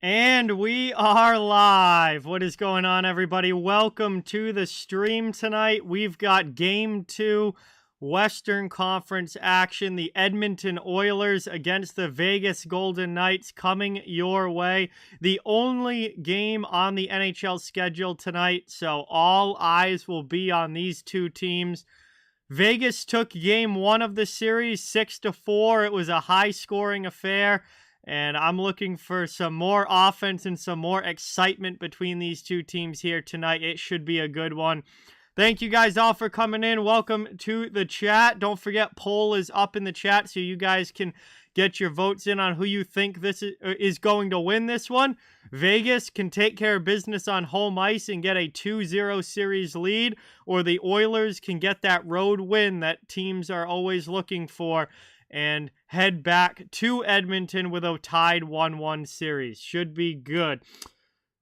And we are live. What is going on, everybody? Welcome to the stream tonight. We've got Game 2 Western Conference action. The Edmonton Oilers against the Vegas Golden Knights coming your way. The only game on the NHL schedule tonight, so all eyes will be on these two teams. Vegas took Game 1 of the series 6-4. It was a high-scoring affair. And I'm looking for some more offense and some more excitement between these two teams here tonight. It should be a good one. Thank you guys all for coming in. Welcome to the chat. Don't forget, poll is up in the chat so you guys can get your votes in on who you think this is going to win this one. Vegas can take care of business on home ice and get a 2-0 series lead, or the Oilers can get that road win that teams are always looking for and head back to Edmonton with a tied 1-1 series. Should be good.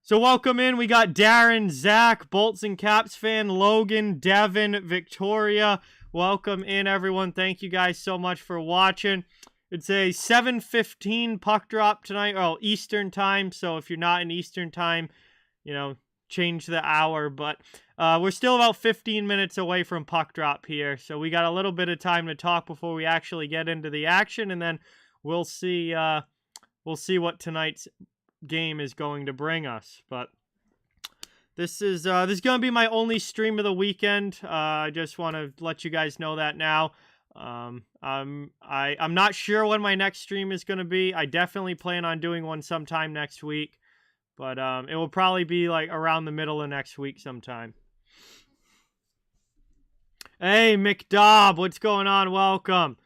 So welcome in. We got Darren, Zach, Bolts and Caps fan, Logan, Devin, Victoria. Welcome in, everyone. Thank you guys so much for watching. It's a 7:15 puck drop tonight, Eastern time. So if you're not in Eastern time, change the hour. But we're still about 15 minutes away from puck drop here. So we got a little bit of time to talk before we actually get into the action. And then we'll see what tonight's game is going to bring us. But this is going to be my only stream of the weekend. I just want to let you guys know that now. I'm not sure when my next stream is going to be. I definitely plan on doing one sometime next week. But it will probably be like around the middle of next week sometime. Hey, McDavid, what's going on? Welcome.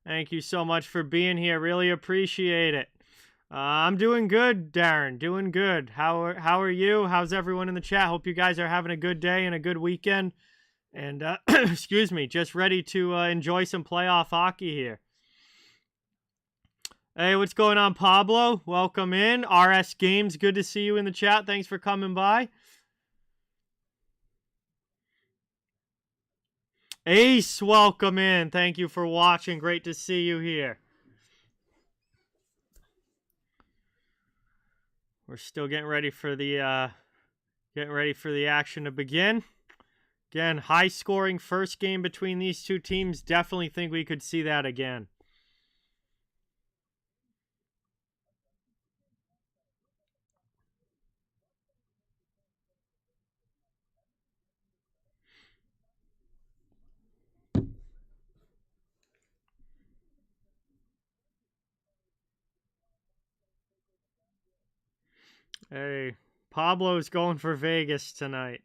Thank you so much for being here. Really appreciate it. I'm doing good, Darren. Doing good. How are you? How's everyone in the chat? Hope you guys are having a good day and a good weekend. And, excuse me, just ready to enjoy some playoff hockey here. Hey, what's going on, Pablo? Welcome in. RS Games, good to see you in the chat. Thanks for coming by. Ace, welcome in. Thank you for watching. Great to see you here. We're still getting ready for the action to begin. Again, high-scoring first game between these two teams. Definitely think we could see that again. Hey, Pablo's going for Vegas tonight.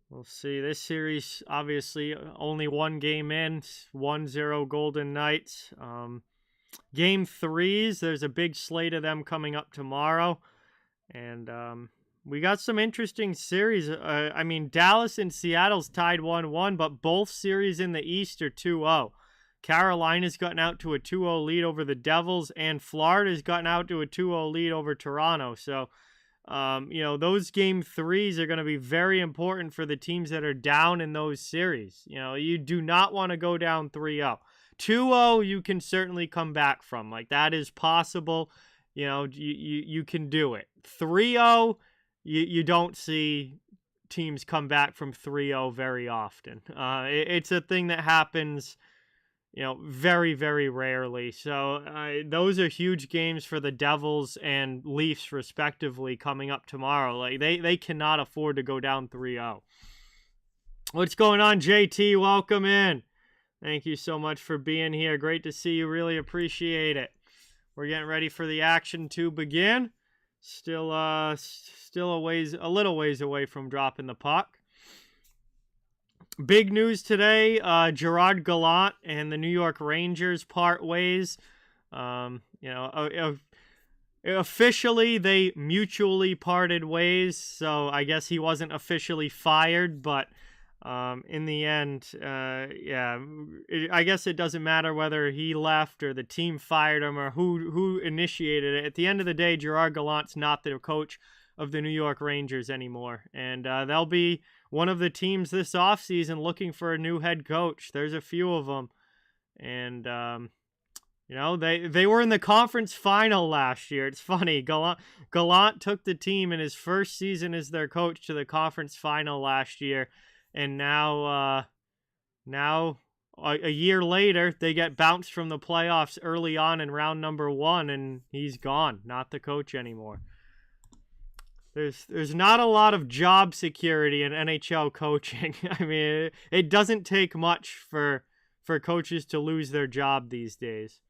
We'll see. This series, obviously, only one game in. 1-0 Golden Knights. Game 3s, there's a big slate of them coming up tomorrow. And we got some interesting series. Dallas and Seattle's tied 1-1, but both series in the East are 2-0. Carolina's gotten out to a 2-0 lead over the Devils, and Florida's gotten out to a 2-0 lead over Toronto. So, those game 3s are going to be very important for the teams that are down in those series. You do not want to go down 3-0. 2-0, you can certainly come back from. Like, that is possible. You can do it. 3-0, you don't see teams come back from 3-0 very often. It's a thing that happens very, very rarely. So those are huge games for the Devils and Leafs, respectively, coming up tomorrow. Like they cannot afford to go down 3-0. What's going on, JT? Welcome in. Thank you so much for being here. Great to see you. Really appreciate it. We're getting ready for the action to begin. Still a little ways away from dropping the puck. Big news today, Gerard Gallant and the New York Rangers part ways. Officially, they mutually parted ways, so I guess he wasn't officially fired, but in the end, I guess it doesn't matter whether he left or the team fired him or who initiated it. At the end of the day, Gerard Gallant's not the coach of the New York Rangers anymore, and they'll be one of the teams this offseason looking for a new head coach. There's a few of them, and They were in the conference final last year. It's funny. Gallant took the team in his first season as their coach to the conference final last year, and now a year later they get bounced from the playoffs early on in round number 1, and he's gone, not the coach anymore. There's not a lot of job security in NHL coaching. I mean, it doesn't take much for coaches to lose their job these days.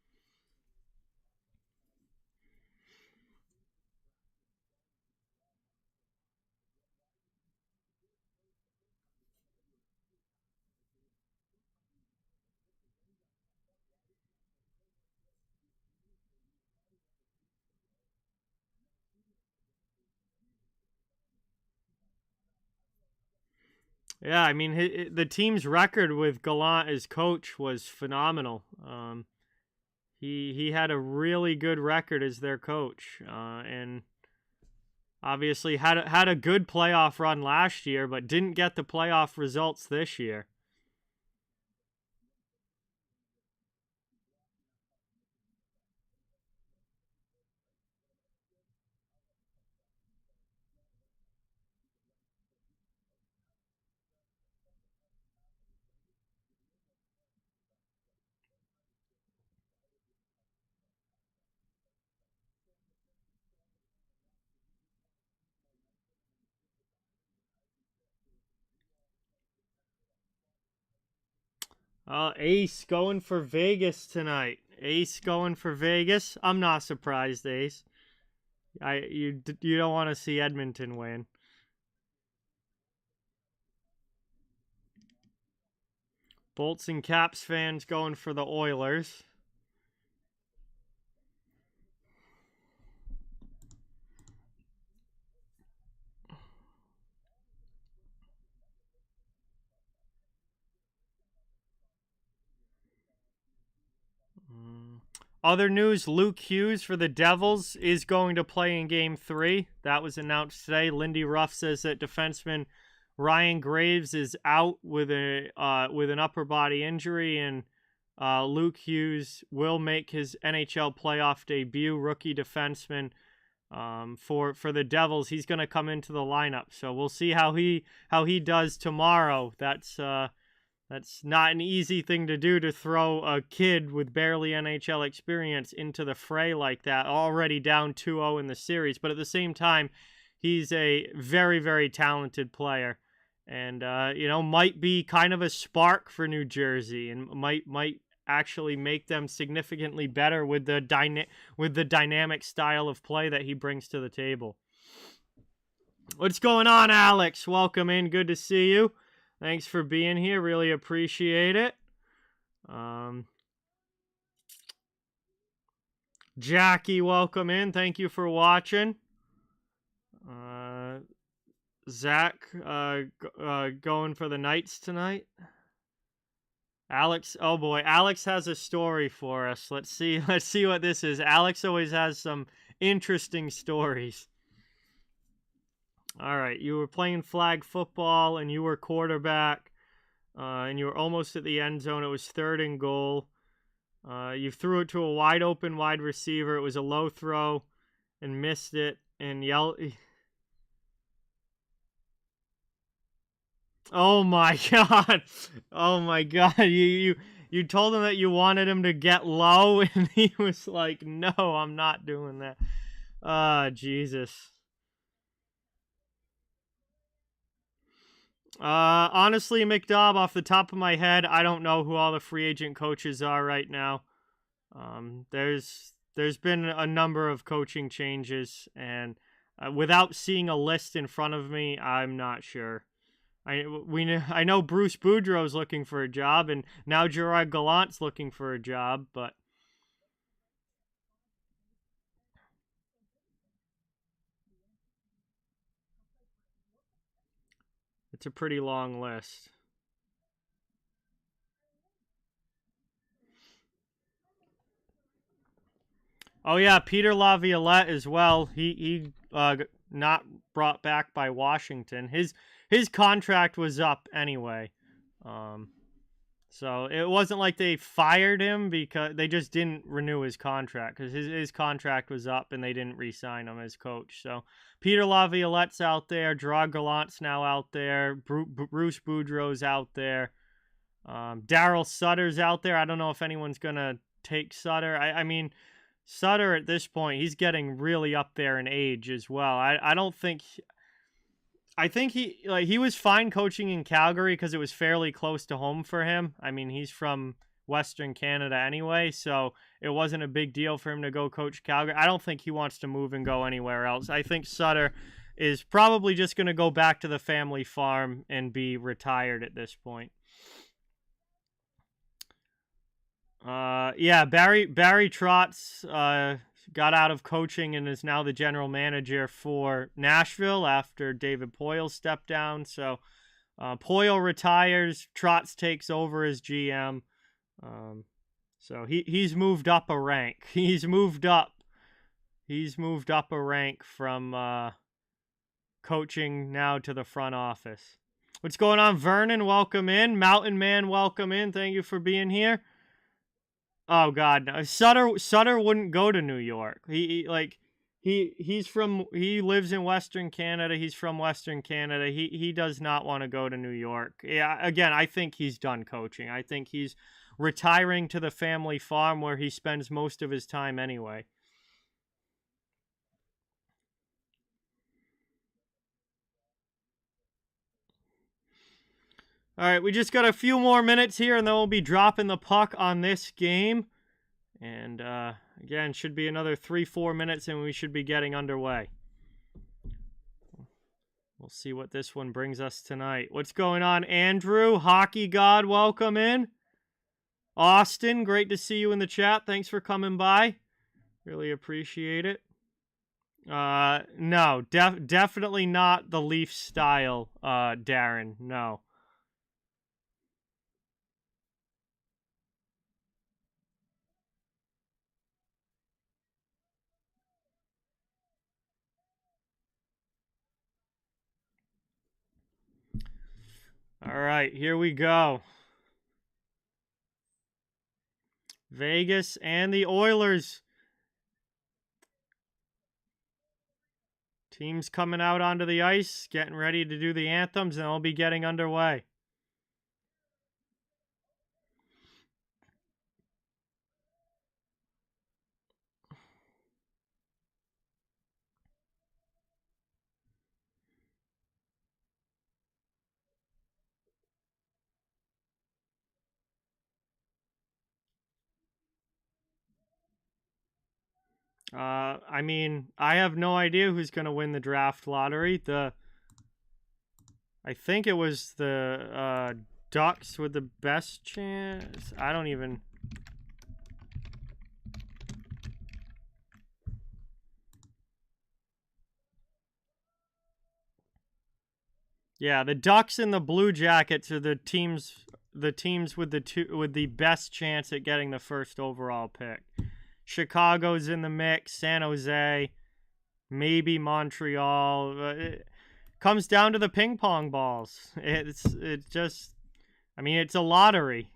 Yeah, I mean, the team's record with Gallant as coach was phenomenal. He had a really good record as their coach, and obviously had a good playoff run last year, but didn't get the playoff results this year. Ace going for Vegas tonight. Ace going for Vegas. I'm not surprised, Ace. You don't want to see Edmonton win. Bolts and Caps fans going for the Oilers. Other news, Luke Hughes for the Devils is going to play in Game 3. That was announced today. Lindy Ruff says that defenseman Ryan Graves is out with an upper body injury, and Luke Hughes will make his NHL playoff debut. Rookie defenseman for the Devils. He's going to come into the lineup, so we'll see how he does tomorrow. That's not an easy thing to do, to throw a kid with barely NHL experience into the fray like that, already down 2-0 in the series. But at the same time, he's a very, very talented player, and might be kind of a spark for New Jersey, and might actually make them significantly better with the dynamic style of play that he brings to the table. What's going on, Alex? Welcome in. Good to see you. Thanks for being here. Really appreciate it. Jackie, welcome in. Thank you for watching. Zach, going for the Knights tonight. Alex, oh boy, Alex has a story for us. Let's see what this is. Alex always has some interesting stories. All right, you were playing flag football, and you were quarterback, and you were almost at the end zone. It was 3rd and goal. You threw it to a wide-open wide receiver. It was a low throw and missed it, and yelled... Oh, my God. Oh, my God. You told him that you wanted him to get low, and he was like, no, I'm not doing that. Jesus. Honestly, McDavid, off the top of my head, I don't know who all the free agent coaches are right now. There's been a number of coaching changes, and without seeing a list in front of me, I'm not sure. I know Bruce Boudreau's looking for a job, and now Gerard Gallant's looking for a job, but it's a pretty long list. Oh yeah, Peter Laviolette as well. He not brought back by Washington. His contract was up anyway. So it wasn't like they fired him because they just didn't renew his contract because his contract was up and they didn't re-sign him as coach. So Peter Laviolette's out there. Gerard Gallant's now out there. Bruce Boudreau's out there. Daryl Sutter's out there. I don't know if anyone's going to take Sutter. I mean, Sutter at this point, he's getting really up there in age as well. I don't think... I think he was fine coaching in Calgary because it was fairly close to home for him. I mean, he's from Western Canada anyway, so it wasn't a big deal for him to go coach Calgary. I don't think he wants to move and go anywhere else. I think Sutter is probably just going to go back to the family farm and be retired at this point. Yeah, Barry Trotz got out of coaching and is now the general manager for Nashville after David Poile stepped down. So Poile retires, Trotz takes over as GM. So he's moved up a rank. He's moved up a rank from coaching now to the front office. What's going on, Vernon? Welcome in. Mountain Man, welcome in. Thank you for being here. Oh God, no. Sutter wouldn't go to New York. He lives in Western Canada. He's from Western Canada. He does not want to go to New York. Yeah, again, I think he's done coaching. I think he's retiring to the family farm where he spends most of his time anyway. All right, we just got a few more minutes here, and then we'll be dropping the puck on this game. And, again, should be another 3-4 minutes, and we should be getting underway. We'll see what this one brings us tonight. What's going on, Andrew? Hockey God, welcome in. Austin, great to see you in the chat. Thanks for coming by. Really appreciate it. No, definitely not the Leaf style, Darren. No. All right, here we go. Vegas and the Oilers. Teams coming out onto the ice, getting ready to do the anthems, and they'll be getting underway. I mean, I have no idea who's going to win the draft lottery. I think it was the Ducks with the best chance. I don't even... Yeah, the Ducks and the Blue Jackets are the teams with the best chance at getting the first overall pick. Chicago's in the mix, San Jose, maybe Montreal. It comes down to the ping pong balls. It's just, I mean, it's a lottery.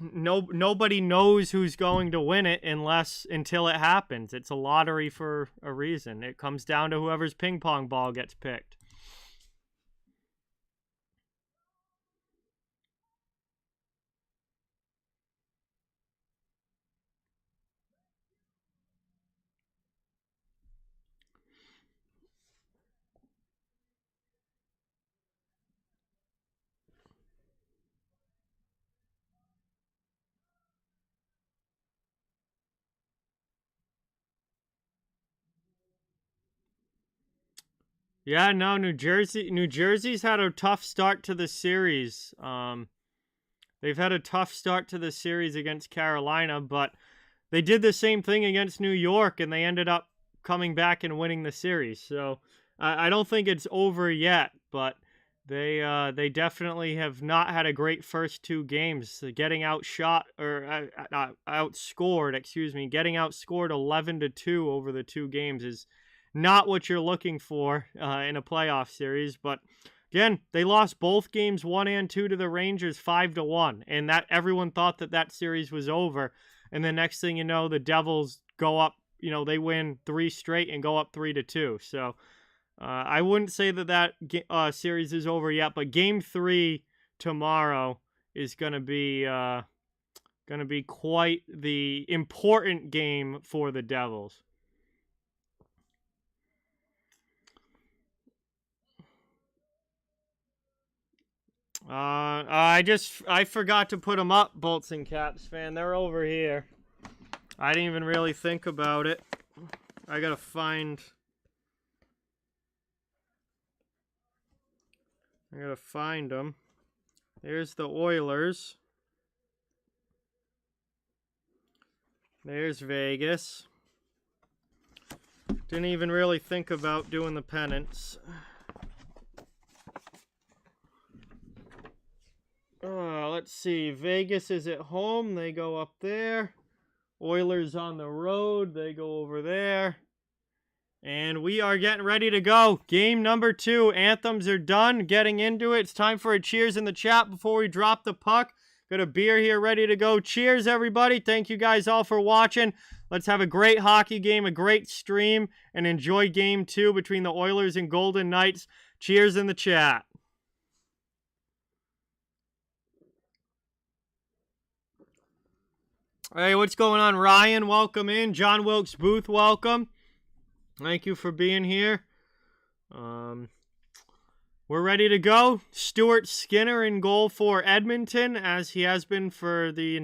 Nobody knows who's going to win it until it happens. It's a lottery for a reason. It comes down to whoever's ping pong ball gets picked. Yeah, no, New Jersey's had a tough start to the series. They've had a tough start to the series against Carolina, but they did the same thing against New York, and they ended up coming back and winning the series. So I don't think it's over yet, but they definitely have not had a great first two games. Getting outscored, getting outscored 11-2 over the two games is not what you're looking for in a playoff series, but Again, they lost both games 1 and 2 to the Rangers 5-1, and that everyone thought that series was over. And the next thing you know, the Devils go up, they win 3 straight and go up 3-2. So I wouldn't say that series is over yet, but Game 3 tomorrow is going to be quite the important game for the Devils. I forgot to put them up, Bolts and Caps fan. They're over here. I didn't even really think about it. I gotta find them. There's the Oilers. There's Vegas. Didn't even really think about doing the pennants. Let's see. Vegas is at home. They go up there. Oilers on the road. They go over there. And we are getting ready to go. Game number 2. Anthems are done. Getting into it. It's time for a cheers in the chat before we drop the puck. Got a beer here ready to go. Cheers, everybody. Thank you guys all for watching. Let's have a great hockey game, a great stream, and enjoy Game 2 between the Oilers and Golden Knights. Cheers in the chat. Hey, what's going on, Ryan? Welcome in. John Wilkes Booth, welcome. Thank you for being here. We're ready to go. Stuart Skinner in goal for Edmonton, as he has been for the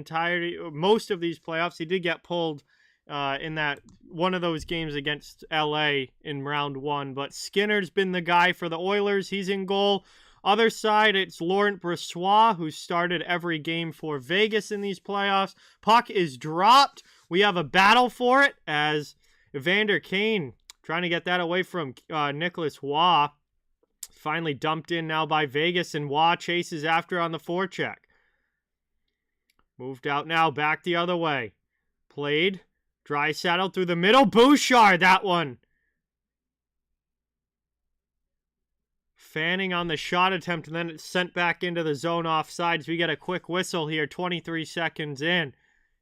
most of these playoffs. He did get pulled in that one of those games against LA in round 1, but Skinner's been the guy for the Oilers. He's in goal. Other side, it's Laurent Brossoit, who started every game for Vegas in these playoffs. Puck is dropped. We have a battle for it as Evander Kane trying to get that away from Nicholas Waugh. Finally dumped in now by Vegas, and Waugh chases after on the forecheck. Moved out now, back the other way. Played. Draisaitl through the middle. Bouchard, that one. Fanning on the shot attempt, and then it's sent back into the zone offsides. We get a quick whistle here, 23 seconds in.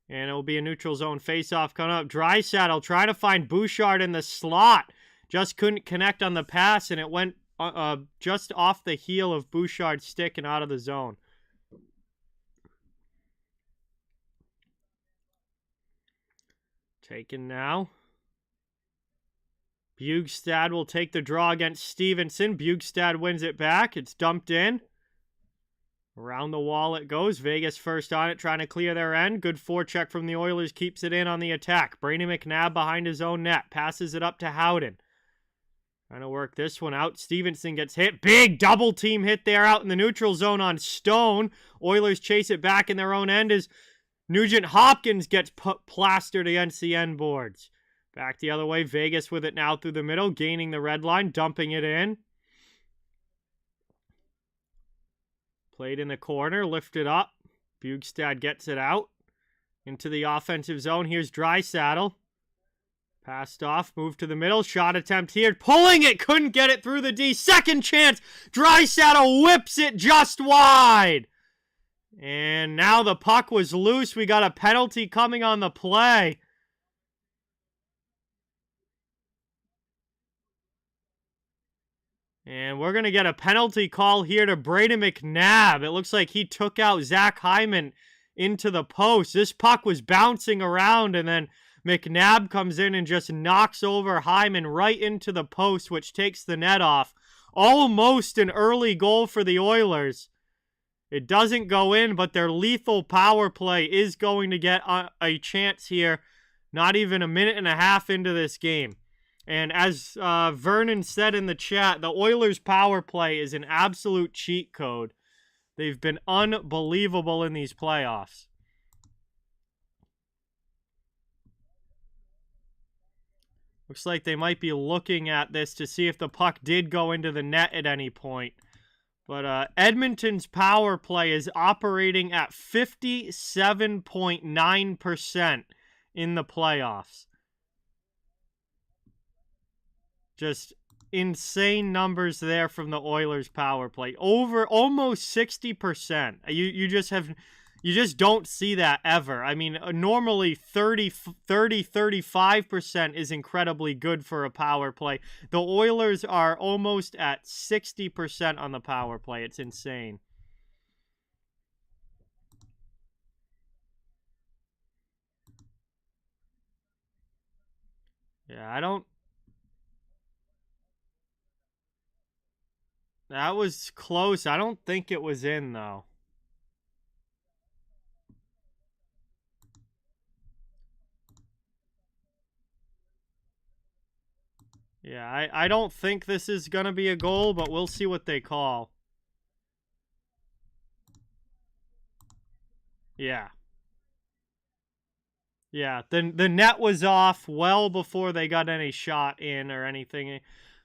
And it will be a neutral zone faceoff coming up. Draisaitl trying to find Bouchard in the slot. Just couldn't connect on the pass, and it went just off the heel of Bouchard's stick and out of the zone. Taken now. Bjugstad will take the draw against Stevenson. Bjugstad wins it back. It's dumped in. Around the wall it goes. Vegas first on it, trying to clear their end. Good forecheck from the Oilers. Keeps it in on the attack. Brady McNabb behind his own net. Passes it up to Howden. Trying to work this one out. Stevenson gets hit. Big double team hit there out in the neutral zone on Stone. Oilers chase it back in their own end as Nugent Hopkins gets plastered against the end boards. Back the other way. Vegas with it now through the middle. Gaining the red line. Dumping it in. Played in the corner. Lifted up. Bjugstad gets it out. Into the offensive zone. Here's Draisaitl. Passed off. Moved to the middle. Shot attempt here. Pulling it. Couldn't get it through the D. Second chance. Draisaitl whips it just wide. And now the puck was loose. We got a penalty coming on the play. And we're going to get a penalty call here to Brady McNabb. It looks like he took out Zach Hyman into the post. This puck was bouncing around, and then McNabb comes in and just knocks over Hyman right into the post, which takes the net off. Almost an early goal for the Oilers. It doesn't go in, but their lethal power play is going to get a chance here. Not even a minute and a half into this game. And as Vernon said in the chat, the Oilers' power play is an absolute cheat code. They've been unbelievable in these playoffs. Looks like they might be looking at this to see if the puck did go into the net at any point. But Edmonton's power play is operating at 57.9% in the playoffs. Just insane numbers there from the Oilers power play. Over almost 60%. You just don't see that ever. I mean, normally 35% is incredibly good for a power play. The Oilers are almost at 60% on the power play. It's insane. Yeah, I don't... That was close. I don't think it was in, though. Yeah, I don't think this is going to be a goal, but we'll see what they call. Yeah. Yeah, the net was off well before they got any shot in or anything.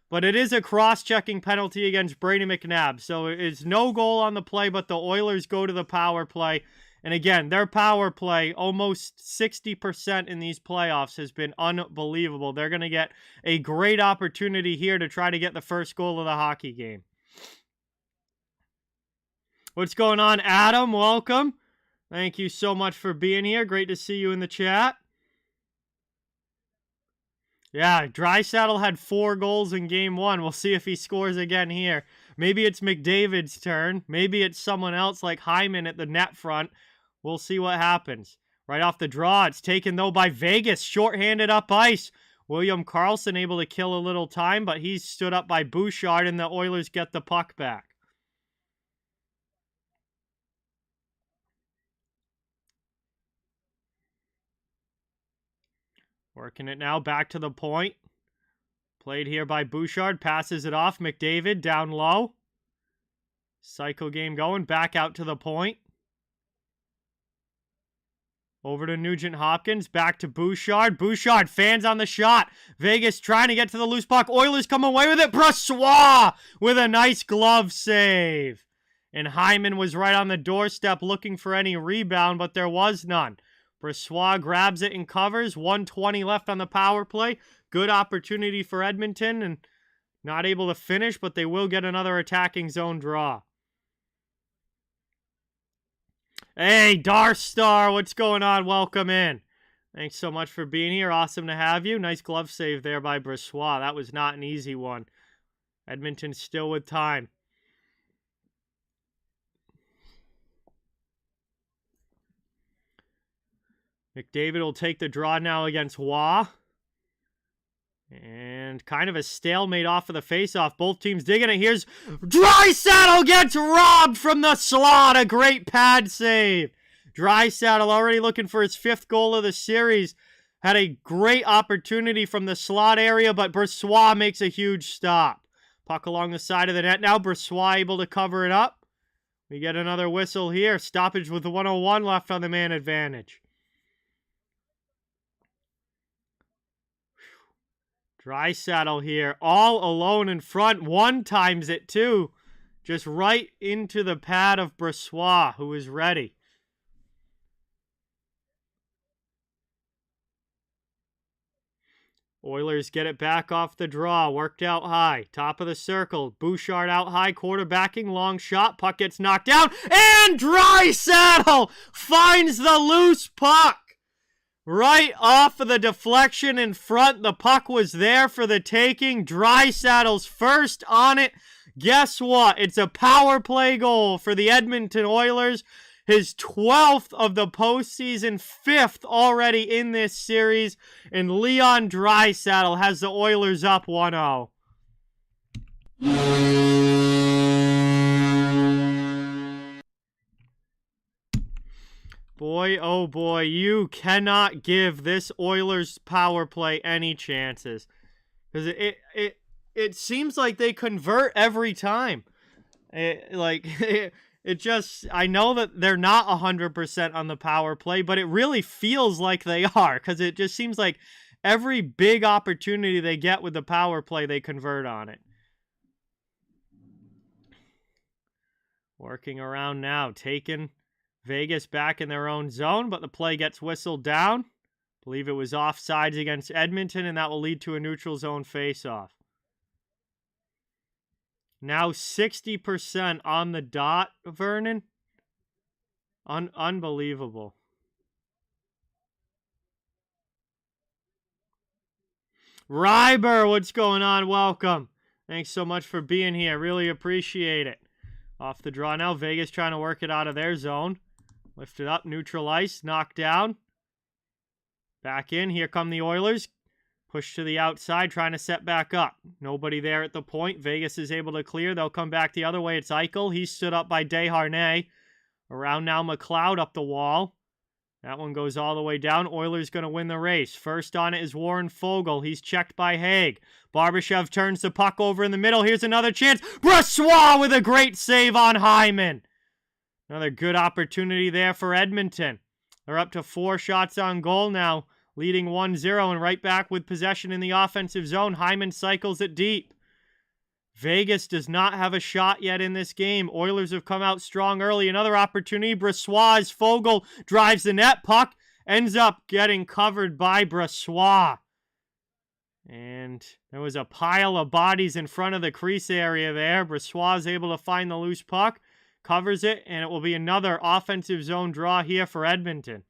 But it is a cross-checking penalty against Brady McNabb. So it's no goal on the play, but the Oilers go to the power play. And again, their power play, almost 60% in these playoffs, has been unbelievable. They're going to get a great opportunity here to try to get the first goal of the hockey game. What's going on, Adam? Welcome. Thank you so much for being here. Great to see you in the chat. Yeah, Draisaitl had 4 goals in Game 1. We'll see if he scores again here. Maybe it's McDavid's turn. Maybe it's someone else like Hyman at the net front. We'll see what happens. Right off the draw, it's taken, though, by Vegas. Shorthanded up ice. William Karlsson able to kill a little time, but he's stood up by Bouchard, and the Oilers get the puck back. Working it now, back to the point. Played here by Bouchard, passes it off. McDavid down low. Cycle game going, back out to the point. Over to Nugent-Hopkins, back to Bouchard. Bouchard, fans on the shot. Vegas trying to get to the loose puck. Oilers come away with it. Brossoit with a nice glove save. And Hyman was right on the doorstep looking for any rebound, but there was none. Brossoit grabs it and covers. 1:20 left on the power play. Good opportunity for Edmonton, and not able to finish, but they will get another attacking zone draw. Hey, Darstar, what's going on? Welcome in. Thanks so much for being here. Awesome to have you. Nice glove save there by Brossoit. That was not an easy one. Edmonton still with time. McDavid will take the draw now against Waugh. And kind of a stalemate off of the faceoff. Both teams digging it. Here's Draisaitl gets robbed from the slot. A great pad save. Draisaitl already looking for his 5th goal of the series. Had a great opportunity from the slot area, but Brossoit makes a huge stop. Puck along the side of the net now. Brossoit able to cover it up. We get another whistle here. Stoppage with 1:01 left on the man advantage. Draisaitl here, all alone in front. One times it, too. Just right into the pad of Brossoit, who is ready. Oilers get it back off the draw. Worked out high. Top of the circle. Bouchard out high. Quarterbacking. Long shot. Puck gets knocked down. And Draisaitl finds the loose puck. Right off of the deflection in front. The puck was there for the taking. Draisaitl's first on it. Guess what? It's a power play goal for the Edmonton Oilers. His 12th of the postseason, 5th already in this series. And Leon Draisaitl has the Oilers up 1-0. Boy, oh boy, you cannot give this Oilers power play any chances. Because it seems like they convert every time. It just, I know that they're not 100% on the power play, but it really feels like they are. Because it just seems like every big opportunity they get with the power play, they convert on it. Working around now, taking Vegas back in their own zone, but the play gets whistled down. I believe it was offsides against Edmonton, and that will lead to a neutral zone faceoff. Now 60% on the dot, Vernon. Unbelievable. Ryber, what's going on? Welcome. Thanks so much for being here. Really appreciate it. Off the draw now. Vegas trying to work it out of their zone. Lift it up. Neutral ice. Knocked down. Back in. Here come the Oilers. Push to the outside. Trying to set back up. Nobody there at the point. Vegas is able to clear. They'll come back the other way. It's Eichel. He's stood up by Desharnais. Around now. McLeod up the wall. That one goes all the way down. Oilers going to win the race. First on it is Warren Fogle. He's checked by Haig. Barbashev turns the puck over in the middle. Here's another chance. Brossoit with a great save on Hyman. Another good opportunity there for Edmonton. They're up to 4 shots on goal now, leading 1-0 and right back with possession in the offensive zone. Hyman cycles it deep. Vegas does not have a shot yet in this game. Oilers have come out strong early. Another opportunity. Brossoit as Fogle drives the net. Puck ends up getting covered by Brossoit. And there was a pile of bodies in front of the crease area there. Brossoit is able to find the loose puck. Covers it. And it will be another offensive zone draw here for Edmonton.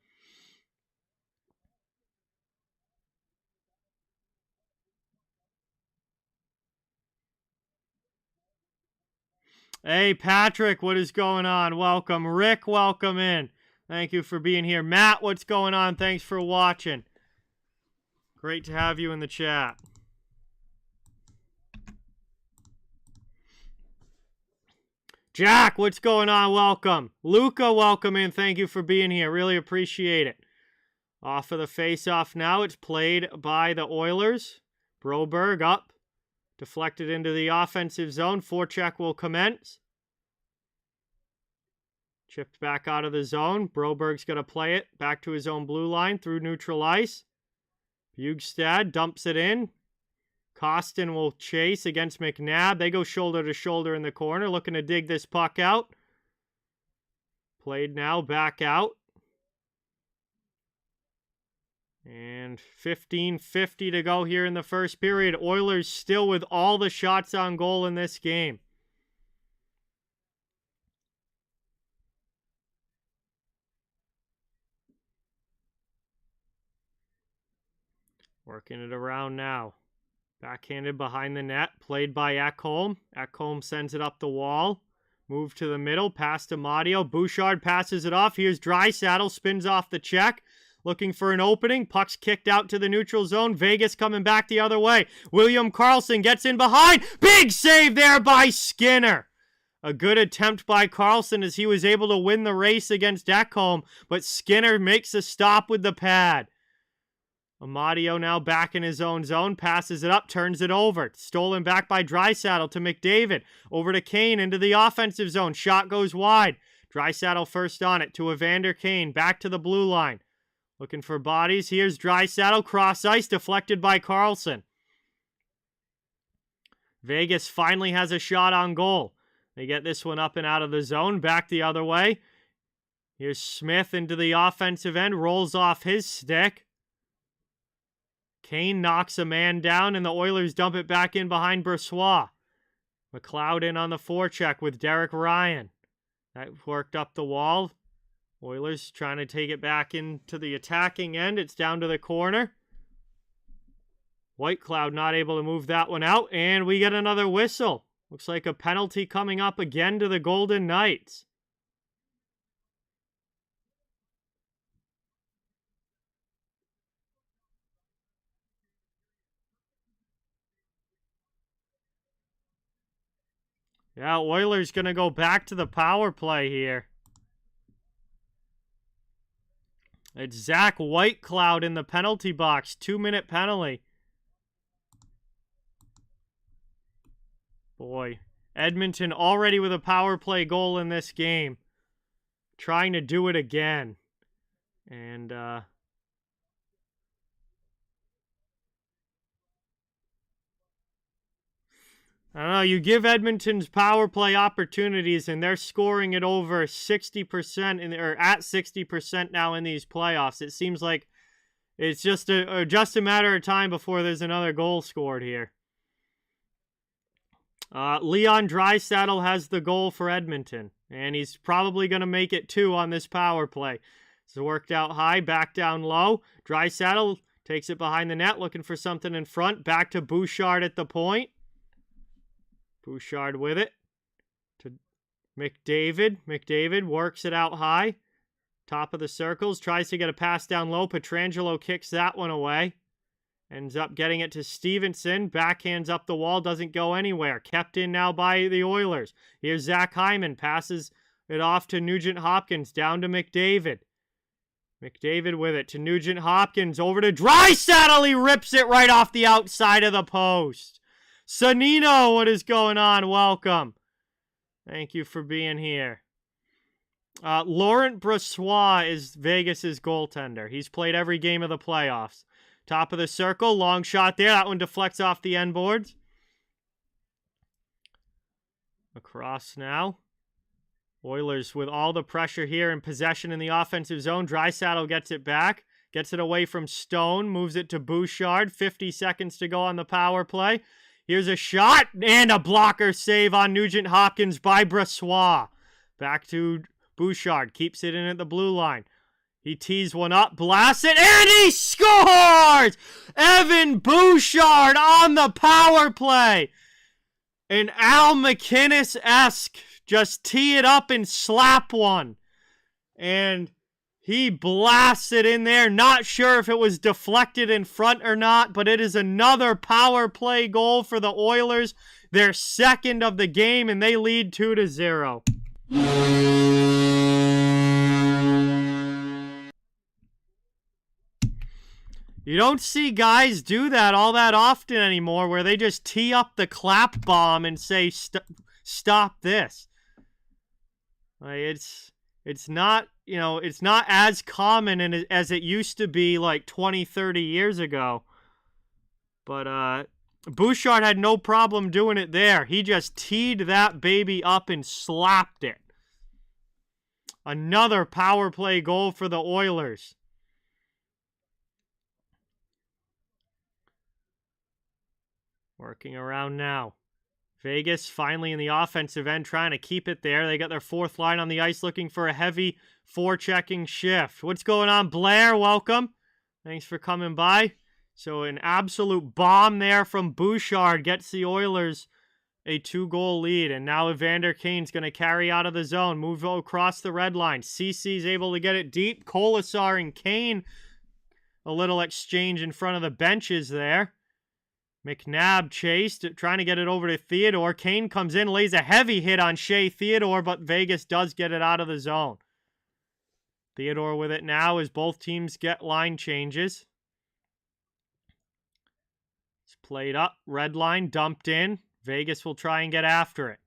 Hey, Patrick, what is going on? Welcome. Rick, welcome in. Thank you for being here. Matt, what's going on? Thanks for watching. Great to have you in the chat. Jack, what's going on? Welcome. Luca, welcome in. Thank you for being here. Really appreciate it. Off of the face-off now. It's played by the Oilers. Broberg up. Deflected into the offensive zone. Forecheck will commence. Chipped back out of the zone. Broberg's going to play it back to his own blue line through neutral ice. Bjugstad dumps it in. Costin will chase against McNabb. They go shoulder to shoulder in the corner, looking to dig this puck out. Played now, back out. And 15:50 to go here in the first period. Oilers still with all the shots on goal in this game. Working it around now. Backhanded behind the net. Played by Ekholm. Ekholm sends it up the wall. Move to the middle. Pass to Mario. Bouchard passes it off. Here's Draisaitl. Spins off the check. Looking for an opening. Puck's kicked out to the neutral zone. Vegas coming back the other way. William Karlsson gets in behind. Big save there by Skinner. A good attempt by Karlsson as he was able to win the race against Ekholm. But Skinner makes a stop with the pad. Amadio now back in his own zone. Passes it up. Turns it over. Stolen back by Draisaitl to McDavid. Over to Kane into the offensive zone. Shot goes wide. Draisaitl first on it to Evander Kane. Back to the blue line. Looking for bodies. Here's Draisaitl. Cross ice. Deflected by Karlsson. Vegas finally has a shot on goal. They get this one up and out of the zone. Back the other way. Here's Smith into the offensive end. Rolls off his stick. Kane knocks a man down, and the Oilers dump it back in behind Brossoit. McLeod in on the forecheck with Derek Ryan. That worked up the wall. Oilers trying to take it back into the attacking end. It's down to the corner. Whitecloud not able to move that one out, and we get another whistle. Looks like a penalty coming up again to the Golden Knights. Yeah, Oilers going to go back to the power play here. It's Zach Whitecloud in the penalty box. 2-minute penalty. Boy, Edmonton already with a power play goal in this game. Trying to do it again. And, I don't know, you give Edmonton's power play opportunities, and they're scoring it over 60% or at 60% now in these playoffs. It seems like it's just a matter of time before there's another goal scored here. Leon Draisaitl has the goal for Edmonton, and he's probably going to make it 2 on this power play. It's worked out high, back down low. Draisaitl takes it behind the net, looking for something in front. Back to Bouchard at the point. Bouchard with it to McDavid. McDavid works it out high. Top of the circles, tries to get a pass down low. Pietrangelo kicks that one away. Ends up getting it to Stevenson. Backhands up the wall, doesn't go anywhere. Kept in now by the Oilers. Here's Zach Hyman, passes it off to Nugent Hopkins, down to McDavid. McDavid with it to Nugent Hopkins, over to Draisaitl. He rips it right off the outside of the post. Sonino, what is going on? Welcome. Thank you for being here. Laurent Brossoit is Vegas's goaltender. He's played every game of the playoffs. Top of the circle, long shot there. That one deflects off the end boards. Across now. Oilers with all the pressure here in possession in the offensive zone. Draisaitl gets it back. Gets it away from Stone. Moves it to Bouchard. 50 seconds to go on the power play. Here's a shot and a blocker save on Nugent Hopkins by Brossoit. Back to Bouchard. Keeps it in at the blue line. He tees one up, blasts it, and he scores! Evan Bouchard on the power play. An Al McInnes-esque, just tee it up and slap one. And he blasts it in there. Not sure if it was deflected in front or not, but it is another power play goal for the Oilers. Their second of the game, and they lead 2-0. You don't see guys do that all that often anymore, where they just tee up the clap bomb and say, stop this. Like, it's not, it's not as common as it used to be like 20, 30 years ago. But Bouchard had no problem doing it there. He just teed that baby up and slapped it. Another power play goal for the Oilers. Working around now. Vegas finally in the offensive end trying to keep it there. They got their fourth line on the ice looking for a heavy forechecking shift. What's going on, Blair? Welcome. Thanks for coming by. So an absolute bomb there from Bouchard gets the Oilers a 2-goal lead. And now Evander Kane's going to carry out of the zone. Move across the red line. CC's able to get it deep. Kolasar and Kane. A little exchange in front of the benches there. McNabb chased, trying to get it over to Theodore. Kane comes in, lays a heavy hit on Shea Theodore, but Vegas does get it out of the zone. Theodore with it now as both teams get line changes. It's played up, red line, dumped in. Vegas will try and get after it.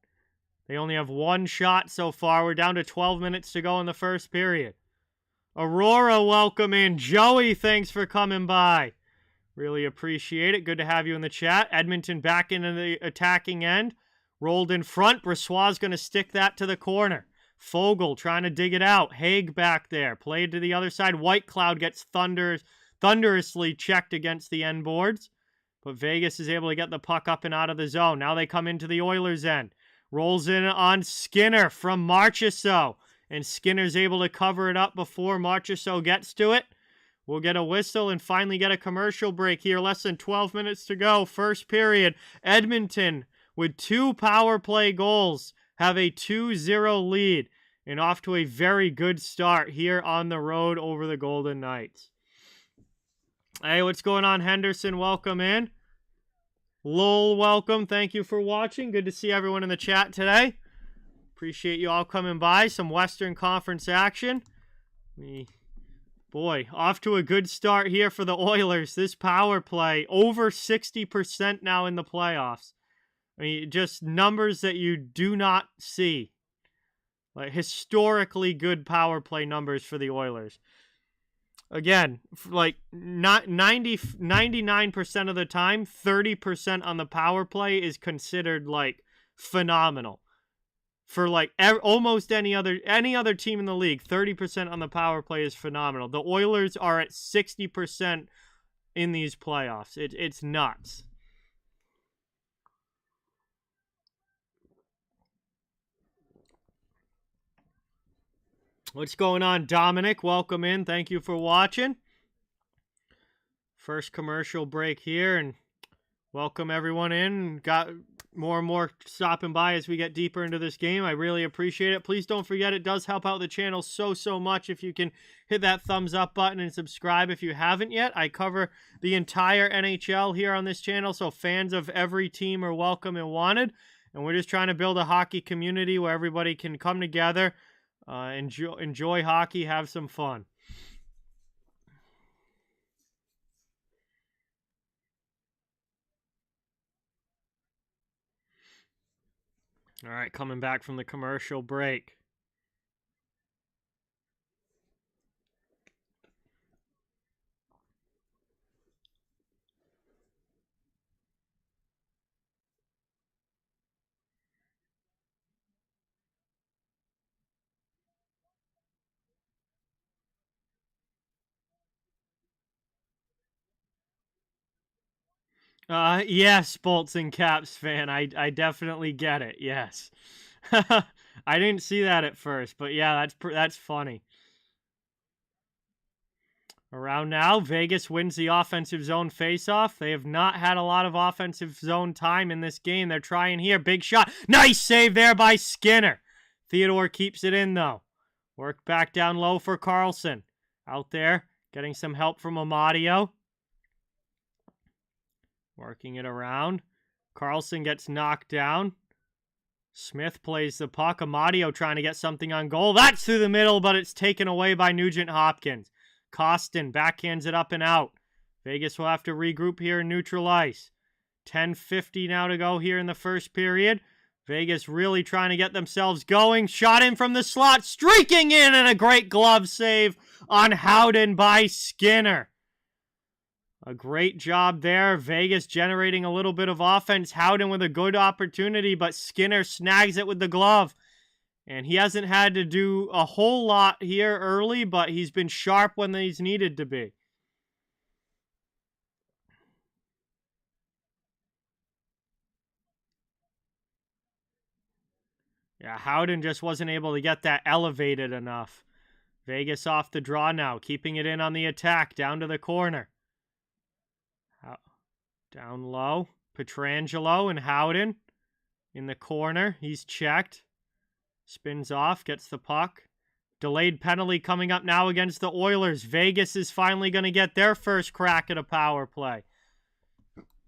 They only have one shot so far. We're down to 12 minutes to go in the first period. Aurora, welcome in. Joey, thanks for coming by. Really appreciate it. Good to have you in the chat. Edmonton back into the attacking end. Rolled in front. Brossoit's going to stick that to the corner. Fogle trying to dig it out. Haig back there. Played to the other side. White Cloud gets thunderously checked against the end boards. But Vegas is able to get the puck up and out of the zone. Now they come into the Oilers' end. Rolls in on Skinner from Marchessault. And Skinner's able to cover it up before Marchessault gets to it. We'll get a whistle and finally get a commercial break here. Less than 12 minutes to go. First period. Edmonton, with 2 power play goals, have a 2-0 lead. And off to a very good start here on the road over the Golden Knights. Hey, what's going on, Henderson? Welcome in. Lowell, welcome. Thank you for watching. Good to see everyone in the chat today. Appreciate you all coming by. Some Western Conference action. Boy, off to a good start here for the Oilers. This power play, over 60% now in the playoffs. I mean, just numbers that you do not see. Like, historically good power play numbers for the Oilers. Again, like, not 99% of the time, 30% on the power play is considered, like, phenomenal. For like almost any other team in the league, 30% on the power play is phenomenal. The Oilers are at 60% in these playoffs. It's nuts. What's going on, Dominic? Welcome in. Thank you for watching. First commercial break here, and welcome everyone in. Got more and more stopping by as we get deeper into this game. I really appreciate it. Please don't forget, it does help out the channel so much if you can hit that thumbs up button and subscribe if you haven't yet. I cover the entire NHL here on this channel, so fans of every team are welcome and wanted. And we're just trying to build a hockey community where everybody can come together, enjoy hockey, have some fun. All right, coming back from the commercial break. Yes, Bolts and Caps fan. I definitely get it. Yes. I didn't see that at first, but yeah, that's funny. Around now, Vegas wins the offensive zone faceoff. They have not had a lot of offensive zone time in this game. They're trying here. Big shot. Nice save there by Skinner. Theodore keeps it in, though. Work back down low for Carlson. Out there, getting some help from Amadio. Working it around. Carlson gets knocked down. Smith plays the puck. Amadio trying to get something on goal. That's through the middle, but it's taken away by Nugent-Hopkins. Costin backhands it up and out. Vegas will have to regroup here in neutral ice. 10:50 now to go here in the first period. Vegas really trying to get themselves going. Shot in from the slot. Streaking in, and a great glove save on Howden by Skinner. A great job there. Vegas generating a little bit of offense. Howden with a good opportunity, but Skinner snags it with the glove. And he hasn't had to do a whole lot here early, but he's been sharp when he's needed to be. Yeah, Howden just wasn't able to get that elevated enough. Vegas off the draw now, keeping it in on the attack, down to the corner. Down low, Pietrangelo and Howden in the corner. He's checked. Spins off, gets the puck. Delayed penalty coming up now against the Oilers. Vegas is finally going to get their first crack at a power play.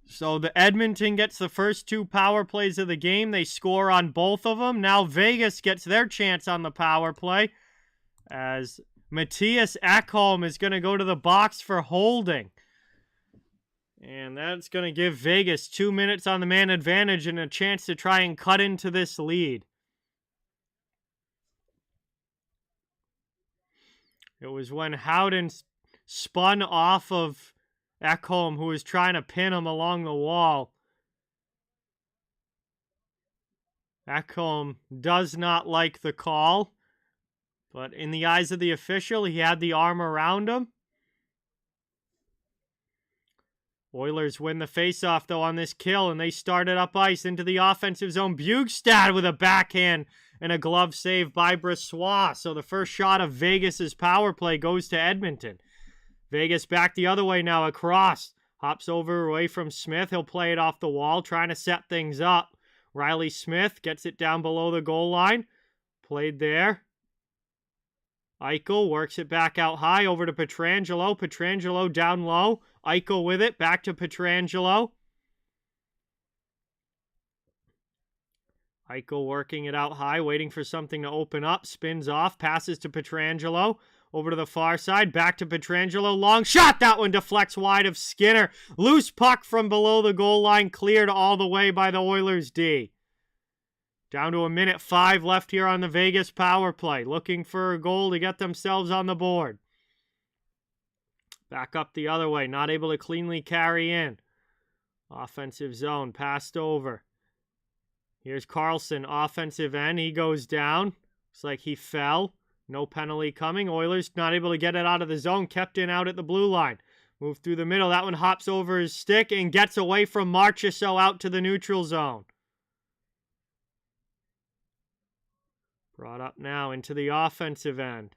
So the Edmonton gets the first two power plays of the game. They score on both of them. Now Vegas gets their chance on the power play as Matthias Ekholm is going to go to the box for holding. And that's going to give Vegas 2 minutes on the man advantage and a chance to try and cut into this lead. It was when Howden spun off of Ekholm, who was trying to pin him along the wall. Ekholm does not like the call, but in the eyes of the official, he had the arm around him. Oilers win the faceoff, though, on this kill, and they started up ice into the offensive zone. Bjugstad with a backhand and a glove save by Brossoit. So the first shot of Vegas's power play goes to Edmonton. Vegas back the other way now across. Hops over away from Smith. He'll play it off the wall, trying to set things up. Riley Smith gets it down below the goal line. Played there. Eichel works it back out high over to Pietrangelo. Pietrangelo down low. Eichel with it. Back to Pietrangelo. Eichel working it out high, waiting for something to open up. Spins off. Passes to Pietrangelo. Over to the far side. Back to Pietrangelo. Long shot. That one deflects wide of Skinner. Loose puck from below the goal line. Cleared all the way by the Oilers D. Down to 1:05 left here on the Vegas power play. Looking for a goal to get themselves on the board. Back up the other way. Not able to cleanly carry in. Offensive zone. Passed over. Here's Carlson. Offensive end. He goes down. Looks like he fell. No penalty coming. Oilers not able to get it out of the zone. Kept in out at the blue line. Moved through the middle. That one hops over his stick and gets away from Marchessault out to the neutral zone. Brought up now into the offensive end.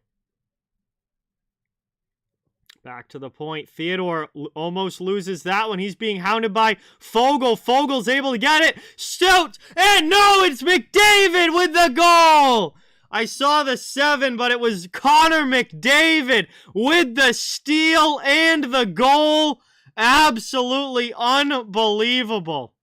Back to the point. Theodore almost loses that one. He's being hounded by Fogle. Fogle's able to get it. Stouts. And no, it's McDavid with the goal. I saw the 7, but it was Connor McDavid with the steal and the goal. Absolutely unbelievable.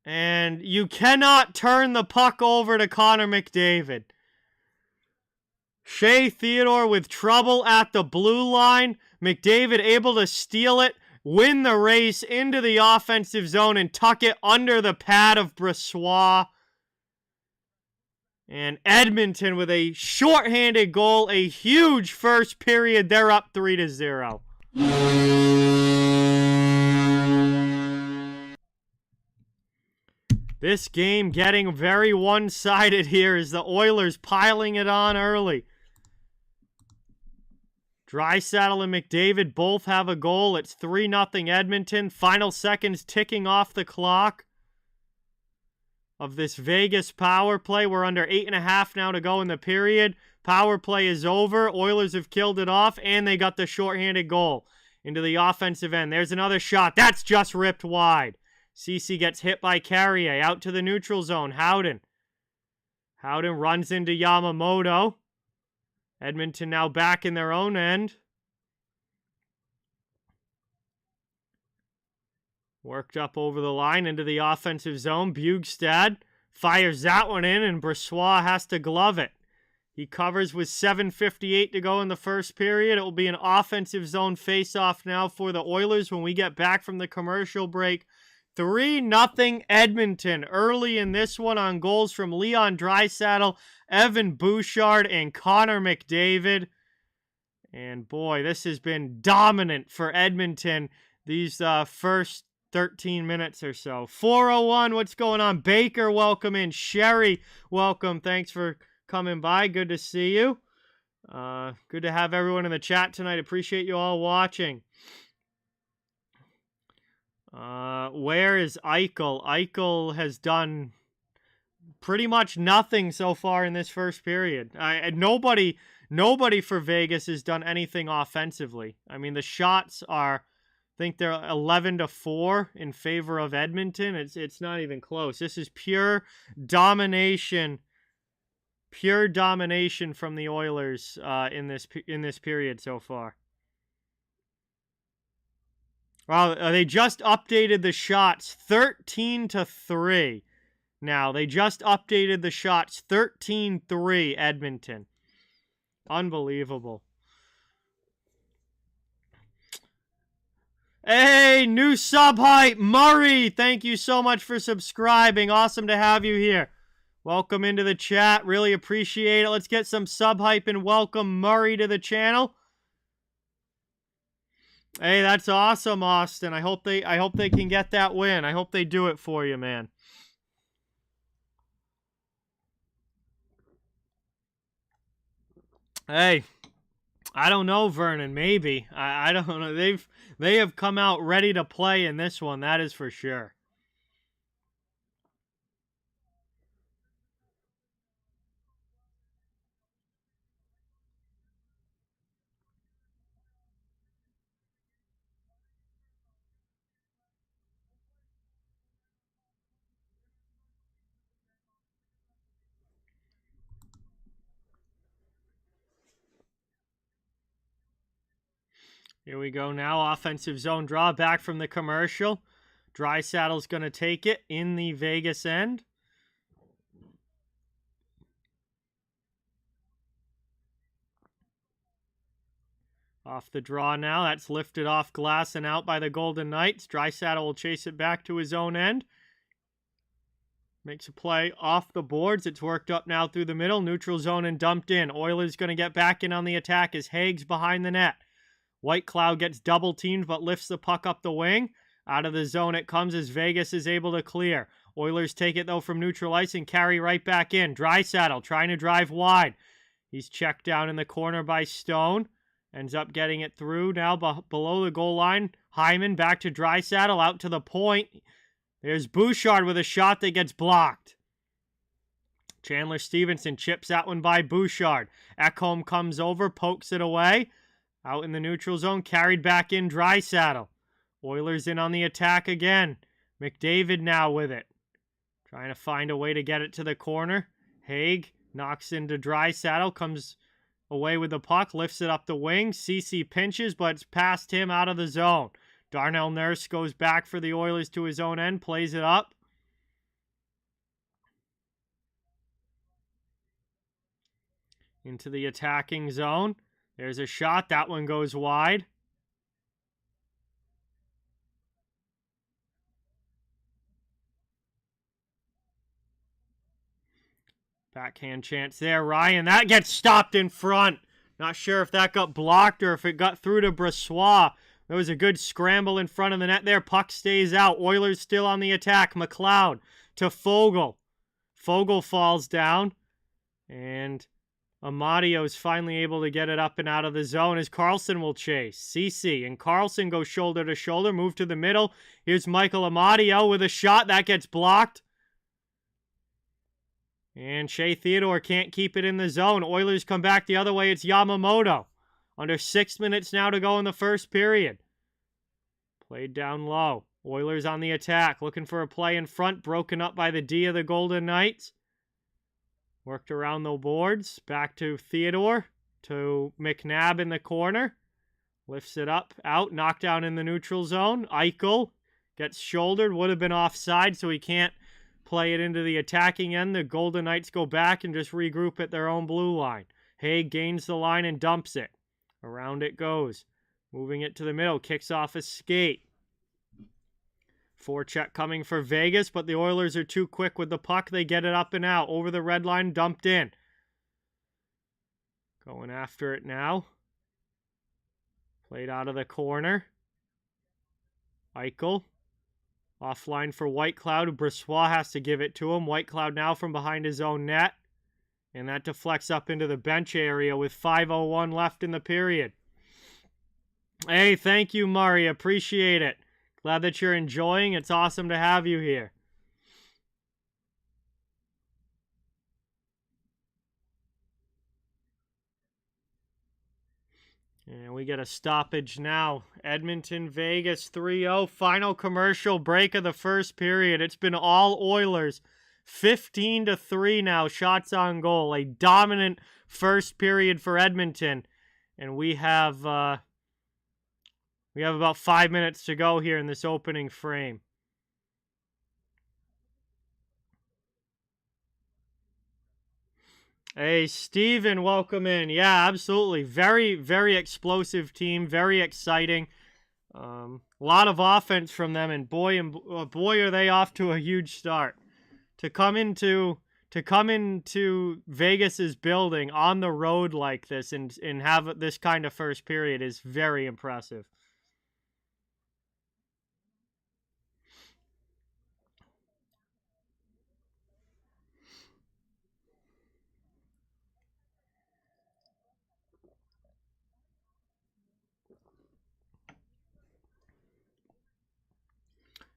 And you cannot turn the puck over to Connor McDavid. Shea Theodore with trouble at the blue line. McDavid able to steal it, win the race into the offensive zone, and tuck it under the pad of Brossoit. And Edmonton with a shorthanded goal, a huge first period. They're up 3-0. This game getting very one-sided here as the Oilers piling it on early. Draisaitl and McDavid both have a goal. It's 3-0 Edmonton. Final seconds ticking off the clock of this Vegas power play. We're under 8.5 now to go in the period. Power play is over. Oilers have killed it off, and they got the shorthanded goal into the offensive end. There's another shot. That's just ripped wide. Ceci gets hit by Carrier. Out to the neutral zone. Howden runs into Yamamoto. Edmonton now back in their own end. Worked up over the line into the offensive zone. Bjugstad fires that one in, and Brossoit has to glove it. He covers with 7:58 to go in the first period. It will be an offensive zone face-off now for the Oilers when we get back from the commercial break. 3-0 Edmonton early in this one on goals from Leon Draisaitl, Evan Bouchard, and Connor McDavid. And boy, this has been dominant for Edmonton these first 13 minutes or so. 401, what's going on? Baker, welcome in. Sherry, welcome. Thanks for coming by. Good to see you. Good to have everyone in the chat tonight. Appreciate you all watching. Where is Eichel? Eichel has done pretty much nothing so far in this first period. Nobody for Vegas has done anything offensively. I mean, the shots are, I think they're 11-4 in favor of Edmonton. It's not even close. This is pure domination from the Oilers in this period so far. Well, they just updated the shots 13-3. Now, they just updated the shots 13-3 Edmonton. Unbelievable. Hey, new sub hype, Murray. Thank you so much for subscribing. Awesome to have you here. Welcome into the chat. Really appreciate it. Let's get some sub hype and welcome Murray to the channel. Hey, that's awesome, Austin. I hope they can get that win. I hope they do it for you, man. Hey, I don't know, Vernon. Maybe. I don't know. They have come out ready to play in this one. That is for sure. Here we go now. Offensive zone draw back from the commercial. Draisaitl's going to take it in the Vegas end. Off the draw now. That's lifted off glass and out by the Golden Knights. Draisaitl will chase it back to his own end. Makes a play off the boards. It's worked up now through the middle. Neutral zone and dumped in. Oilers going to get back in on the attack as Hague's behind the net. White Cloud gets double teamed but lifts the puck up the wing. Out of the zone it comes as Vegas is able to clear. Oilers take it though from neutral ice and carry right back in. Draisaitl trying to drive wide. He's checked down in the corner by Stone. Ends up getting it through now below the goal line. Hyman back to Draisaitl out to the point. There's Bouchard with a shot that gets blocked. Chandler Stevenson chips that one by Bouchard. Ekholm comes over, pokes it away. Out in the neutral zone, carried back in Draisaitl. Oilers in on the attack again. McDavid now with it. Trying to find a way to get it to the corner. Haig knocks into Draisaitl, comes away with the puck, lifts it up the wing. Ceci pinches, but it's past him out of the zone. Darnell Nurse goes back for the Oilers to his own end, plays it up. Into the attacking zone. There's a shot. That one goes wide. Backhand chance there. Ryan, that gets stopped in front. Not sure if that got blocked or if it got through to Brossoit. There was a good scramble in front of the net there. Puck stays out. Oilers still on the attack. McLeod to Fogle. Fogle falls down. And Amadio's finally able to get it up and out of the zone as Carlson will chase. Ceci and Carlson go shoulder to shoulder. Move to the middle. Here's Michael Amadio with a shot. That gets blocked. And Shea Theodore can't keep it in the zone. Oilers come back the other way. It's Yamamoto. Under 6 minutes now to go in the first period. Played down low. Oilers on the attack. Looking for a play in front. Broken up by the D of the Golden Knights. Worked around the boards. Back to Theodore. To McNabb in the corner. Lifts it up. Out. Knockdown in the neutral zone. Eichel gets shouldered. Would have been offside, so he can't play it into the attacking end. The Golden Knights go back and just regroup at their own blue line. Haig gains the line and dumps it. Around it goes. Moving it to the middle. Kicks off a skate. Forecheck coming for Vegas, but the Oilers are too quick with the puck. They get it up and out. Over the red line, dumped in. Going after it now. Played out of the corner. Eichel. Offline for Whitecloud. Brossoit has to give it to him. Whitecloud now from behind his own net. And that deflects up into the bench area with 5:01 left in the period. Hey, thank you, Murray. Appreciate it. Glad that you're enjoying. It's awesome to have you here. And we get a stoppage now. Edmonton, Vegas, 3-0. Final commercial break of the first period. It's been all Oilers. 15-3 now, shots on goal. A dominant first period for Edmonton. And we have about 5 minutes to go here in this opening frame. Hey, Steven, welcome in. Yeah, absolutely. Very, very explosive team. Very exciting. A lot of offense from them, and boy, are they off to a huge start. To come into Vegas's building on the road like this and have this kind of first period is very impressive.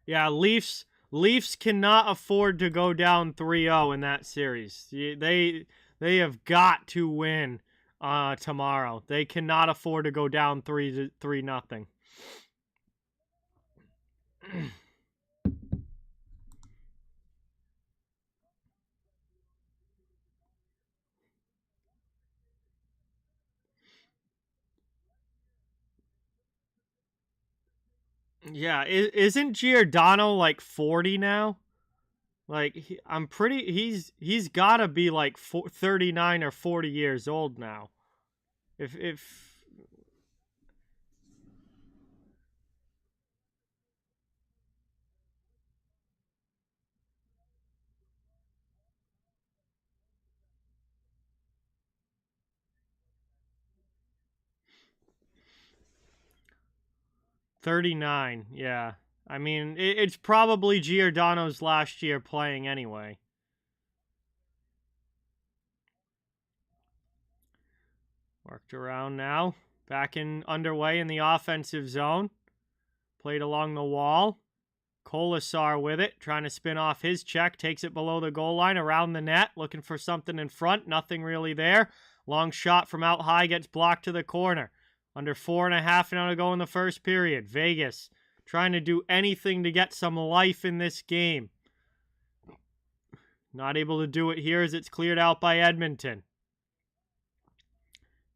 Yeah, Leafs cannot afford to go down 3-0 in that series. They have got to win tomorrow. They cannot afford to go down 3-0. Yeah, isn't Giordano like 40 now? Like he's got to be like 39 or 40 years old now. If 39, yeah. I mean, it's probably Giordano's last year playing anyway. Worked around now. Back underway in the offensive zone. Played along the wall. Kolasar with it, trying to spin off his check, takes it below the goal line, around the net, looking for something in front, nothing really there. Long shot from out high gets blocked to the corner. Under 4.5 now to go in the first period. Vegas trying to do anything to get some life in this game. Not able to do it here as it's cleared out by Edmonton.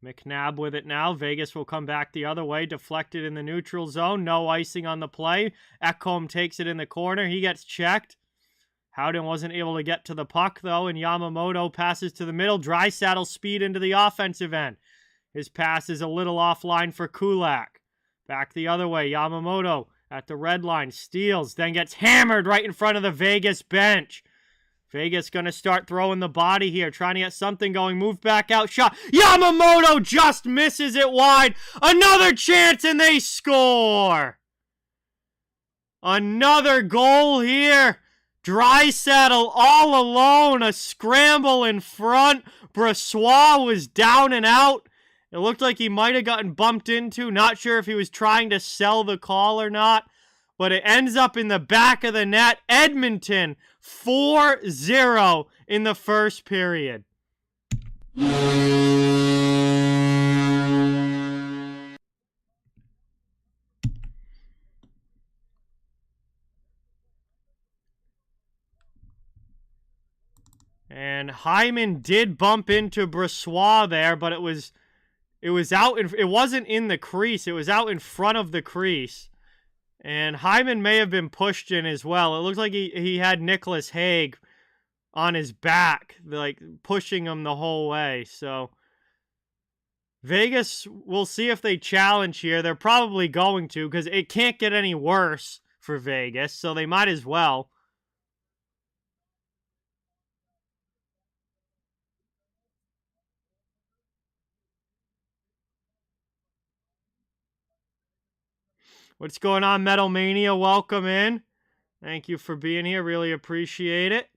McNabb with it now. Vegas will come back the other way. Deflected in the neutral zone. No icing on the play. Ekholm takes it in the corner. He gets checked. Howden wasn't able to get to the puck, though, and Yamamoto passes to the middle. Draisaitl speed into the offensive end. His pass is a little offline for Kulak. Back the other way. Yamamoto at the red line. Steals. Then gets hammered right in front of the Vegas bench. Vegas going to start throwing the body here, trying to get something going. Move back out, shot. Yamamoto just misses it wide. Another chance, and they score. Another goal here. Draisaitl all alone. A scramble in front. Brossoit was down and out. It looked like he might have gotten bumped into. Not sure if he was trying to sell the call or not. But it ends up in the back of the net. Edmonton 4-0 in the first period. And Hyman did bump into Brossoit there, but it wasn't in the crease. It was out in front of the crease. And Hyman may have been pushed in as well. It looked like he had Nicholas Hague on his back, like pushing him the whole way. So Vegas, we'll see if they challenge here. They're probably going to, because it can't get any worse for Vegas, so they might as well. What's going on, Metal Mania? Welcome in. Thank you for being here. Really appreciate it.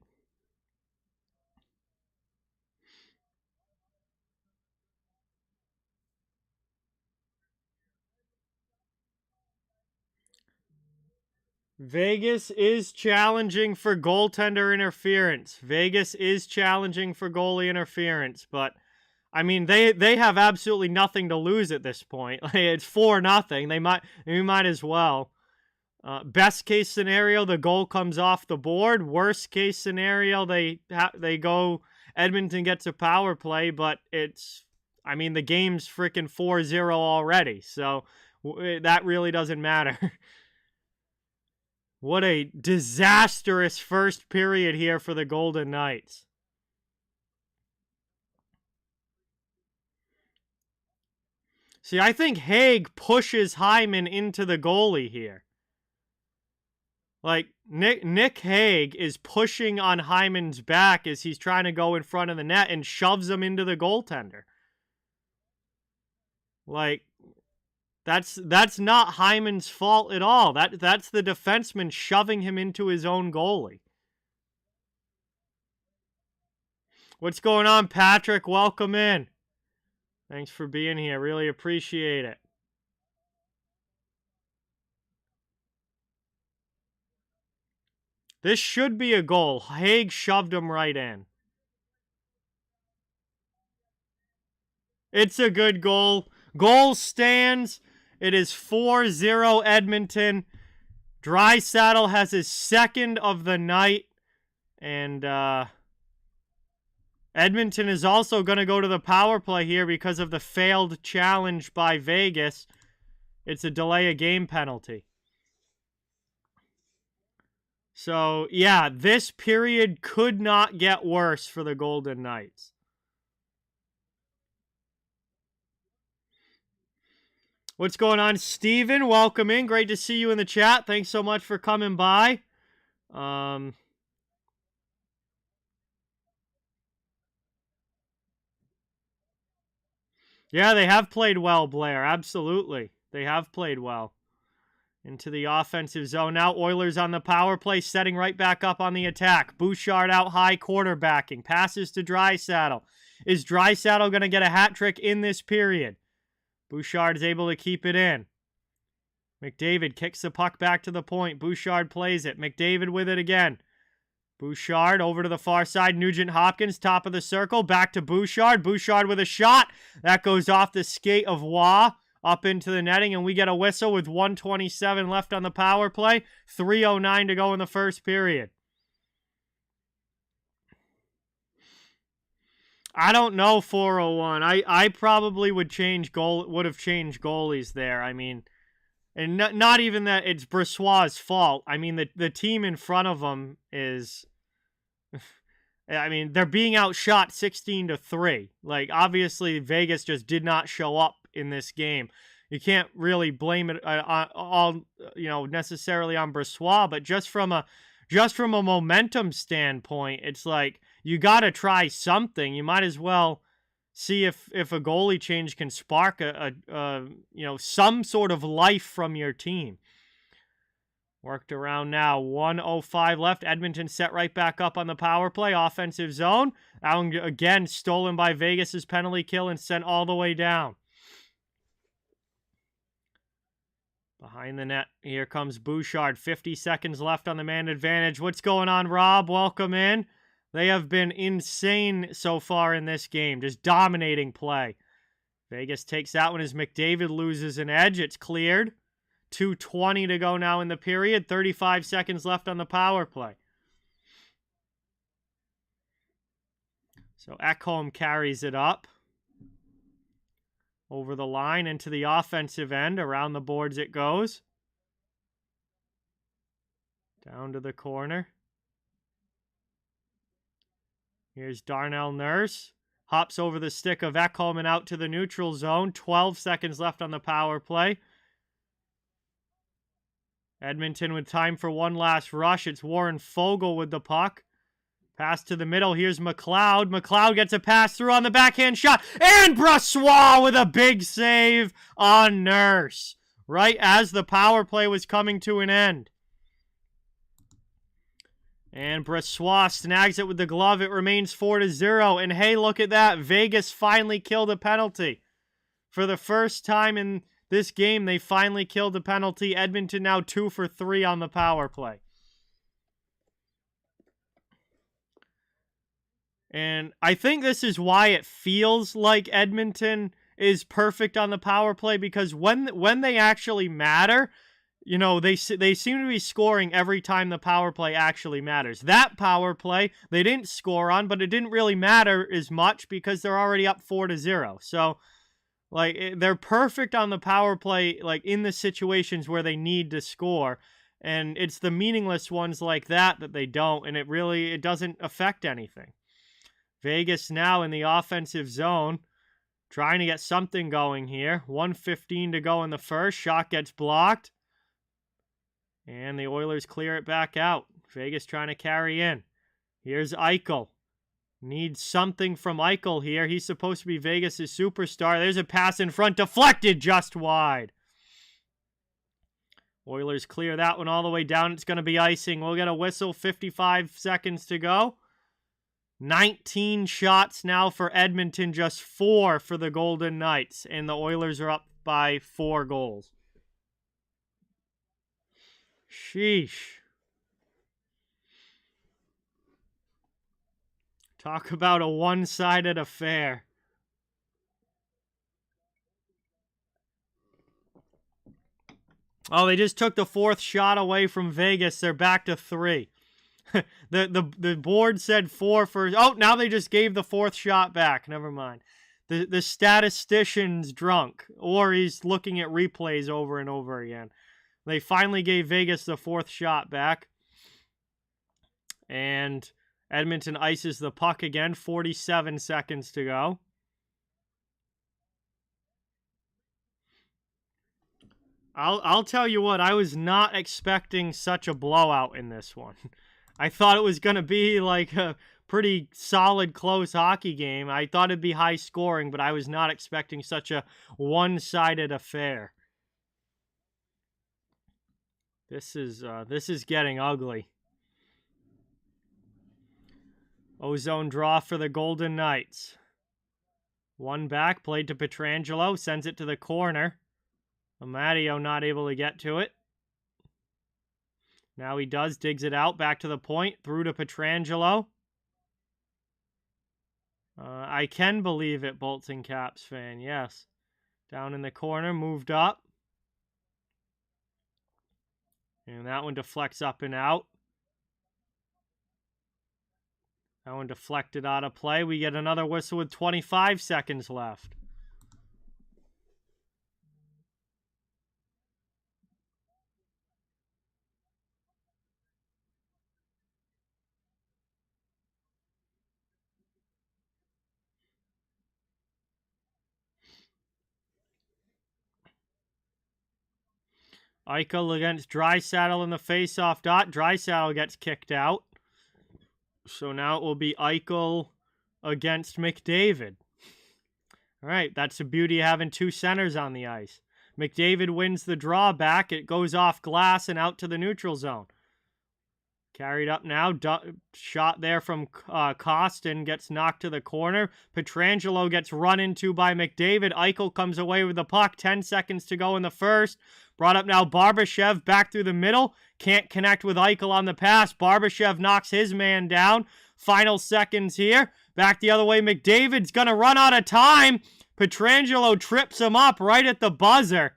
Vegas is challenging for goaltender interference. Vegas is challenging for goalie interference, but I mean, they have absolutely nothing to lose at this point. It's 4-0. They might as well. Best case scenario, the goal comes off the board. Worst case scenario, they go. Edmonton gets a power play, but the game's freaking 4-0 already, so that really doesn't matter. What a disastrous first period here for the Golden Knights. See, I think Hague pushes Hyman into the goalie here. Like, Nick Hague is pushing on Hyman's back as he's trying to go in front of the net and shoves him into the goaltender. Like, that's not Hyman's fault at all. That's the defenseman shoving him into his own goalie. What's going on, Patrick? Welcome in. Thanks for being here. Really appreciate it. This should be a goal. Hague shoved him right in. It's a good goal. Goal stands. It is 4-0 Edmonton. Draisaitl has his second of the night. And Edmonton is also going to go to the power play here because of the failed challenge by Vegas. It's a delay of game penalty. So, yeah, this period could not get worse for the Golden Knights. What's going on, Steven? Welcome in. Great to see you in the chat. Thanks so much for coming by. Yeah, they have played well, Blair. Absolutely. They have played well. Into the offensive zone. Now Oilers on the power play, setting right back up on the attack. Bouchard out high, quarterbacking. Passes to Draisaitl. Is Draisaitl going to get a hat trick in this period? Bouchard is able to keep it in. McDavid kicks the puck back to the point. Bouchard plays it. McDavid with it again. Bouchard over to the far side. Nugent-Hopkins, top of the circle. Back to Bouchard. Bouchard with a shot. That goes off the skate of Waugh up into the netting, and we get a whistle with 1:27 left on the power play. 3:09 to go in the first period. I don't know 4:01. I probably would have changed goalies there. I mean, and not even that it's Brossoit's fault. I mean, the team in front of them is, I mean, they're being outshot 16-3. Like, obviously, Vegas just did not show up in this game. You can't really blame it all, necessarily on Brossoit, but just from a momentum standpoint, it's like you got to try something. You might as well see if a goalie change can spark some sort of life from your team. Worked around now. 1:05 left. Edmonton set right back up on the power play. Offensive zone. That one again stolen by Vegas' penalty kill and sent all the way down. Behind the net, here comes Bouchard. 50 seconds left on the man advantage. What's going on, Rob? Welcome in. They have been insane so far in this game, just dominating play. Vegas takes that one as McDavid loses an edge. It's cleared. 2:20 to go now in the period. 35 seconds left on the power play. So Ekholm carries it up. Over the line into the offensive end. Around the boards it goes. Down to the corner. Here's Darnell Nurse. Hops over the stick of Ekholm and out to the neutral zone. 12 seconds left on the power play. Edmonton with time for one last rush. It's Warren Fogle with the puck. Pass to the middle. Here's McLeod. McLeod gets a pass through on the backhand shot. And Brossoit with a big save on Nurse. Right as the power play was coming to an end. And Brossoit snags it with the glove. It remains 4-0. And hey, look at that. Vegas finally killed a penalty. For the first time in this game, they finally killed a penalty. Edmonton now 2 for 3 on the power play. And I think this is why it feels like Edmonton is perfect on the power play, because when they actually matter, they seem to be scoring every time the power play actually matters. That power play, they didn't score on, but it didn't really matter as much because they're already up 4-0. So, they're perfect on the power play, in the situations where they need to score. And it's the meaningless ones like that they don't, and it doesn't affect anything. Vegas now in the offensive zone, trying to get something going here. 1:15 to go in the first. Shot gets blocked. And the Oilers clear it back out. Vegas trying to carry in. Here's Eichel. Needs something from Eichel here. He's supposed to be Vegas' superstar. There's a pass in front. Deflected just wide. Oilers clear that one all the way down. It's going to be icing. We'll get a whistle. 55 seconds to go. 19 shots now for Edmonton, just 4 for the Golden Knights, and the Oilers are up by 4 goals. Sheesh. Talk about a one-sided affair. Oh, they just took the 4th shot away from Vegas. They're back to 3. The board said 4 for... Oh, now they just gave the 4th shot back. Never mind. The statistician's drunk. Or he's looking at replays over and over again. They finally gave Vegas the 4th shot back. And Edmonton ices the puck again. 47 seconds to go. I'll tell you what, I was not expecting such a blowout in this one. I thought it was going to be like a pretty solid, close hockey game. I thought it'd be high scoring, but I was not expecting such a one-sided affair. This is getting ugly. Ozone draw for the Golden Knights. One back, played to Pietrangelo, sends it to the corner. Amadio not able to get to it. Now he does, digs it out, back to the point, through to Pietrangelo. I can believe it, Bolton Caps fan, yes. Down in the corner, moved up. And that one deflects up and out. That one deflected out of play. We get another whistle with 25 seconds left. Eichel against Draisaitl in the face-off dot. Draisaitl gets kicked out. So now it will be Eichel against McDavid. All right, that's the beauty of having two centers on the ice. McDavid wins the drawback. It goes off glass and out to the neutral zone. Carried up now. Shot there from Costin. Gets knocked to the corner. Pietrangelo gets run into by McDavid. Eichel comes away with the puck. 10 seconds to go in the first. Brought up now Barbashev back through the middle. Can't connect with Eichel on the pass. Barbashev knocks his man down. Final seconds here. Back the other way. McDavid's going to run out of time. Pietrangelo trips him up right at the buzzer.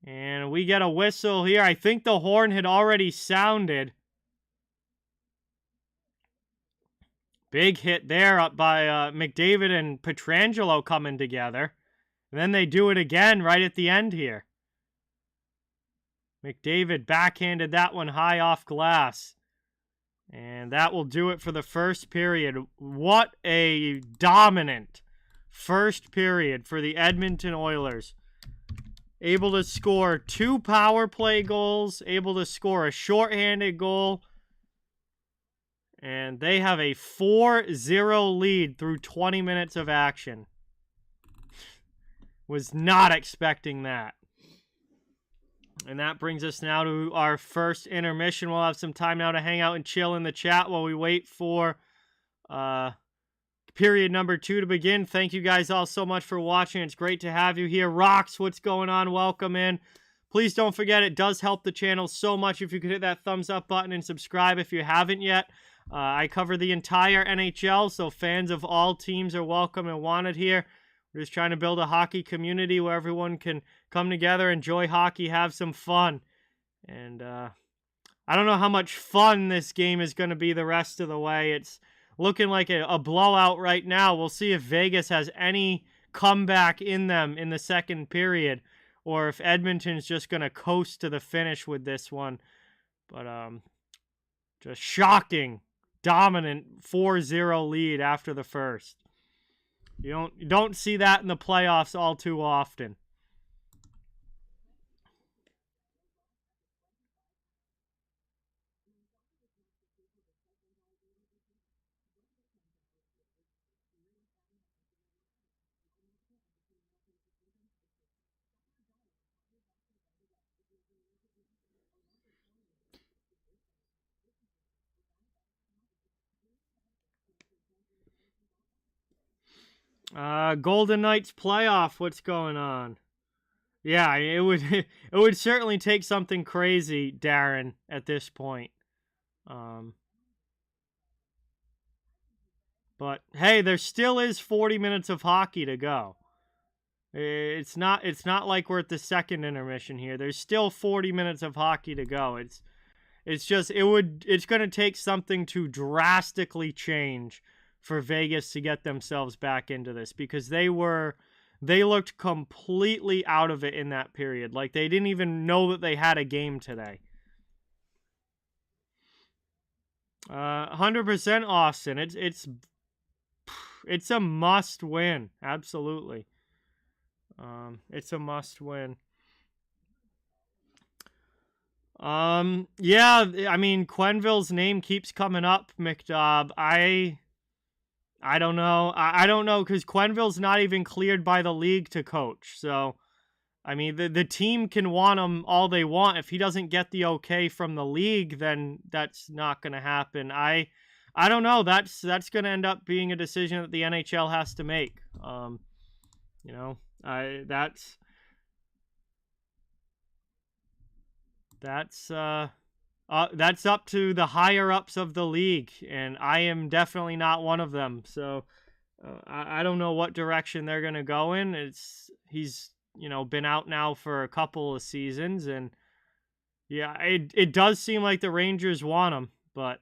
And we get a whistle here. I think the horn had already sounded. Big hit there up by McDavid and Pietrangelo coming together. And then they do it again right at the end here. McDavid backhanded that one high off glass. And that will do it for the first period. What a dominant first period for the Edmonton Oilers. Able to score 2 power play goals. Able to score a shorthanded goal. And they have a 4-0 lead through 20 minutes of action. Was not expecting that. And that brings us now to our first intermission. We'll have some time now to hang out and chill in the chat while we wait for period number 2 to begin. Thank you guys all so much for watching. It's great to have you here. Rocks, what's going on? Welcome in. Please don't forget, it does help the channel so much if you could hit that thumbs up button and subscribe if you haven't yet. I cover the entire NHL, so fans of all teams are welcome and wanted here. We're just trying to build a hockey community where everyone can come together, enjoy hockey, have some fun. And I don't know how much fun this game is going to be the rest of the way. It's looking like a blowout right now. We'll see if Vegas has any comeback in them in the second period, or if Edmonton's just going to coast to the finish with this one. But just shocking, dominant 4-0 lead after the first. You don't see that in the playoffs all too often. Golden Knights playoff, what's going on? Yeah, it would certainly take something crazy, Darren, at this point. But hey, there still is 40 minutes of hockey to go. It's not like we're at the second intermission here. There's still 40 minutes of hockey to go. It's going to take something to drastically change for Vegas to get themselves back into this, because they looked completely out of it in that period. Like they didn't even know that they had a game today. 100% Austin. It's a must win. Absolutely. It's a must win. Yeah, I mean, Quenneville's name keeps coming up, McDavid. I don't know. I don't know, because Quenneville's not even cleared by the league to coach. So, I mean, the team can want him all they want. If he doesn't get the okay from the league, then that's not going to happen. I don't know. That's going to end up being a decision that the NHL has to make. You know, that's up to the higher ups of the league, and I am definitely not one of them. So I don't know what direction they're gonna go in. He's been out now for a couple of seasons, and yeah, it does seem like the Rangers want him, but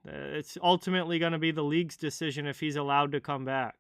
it's ultimately going to be the league's decision if he's allowed to come back.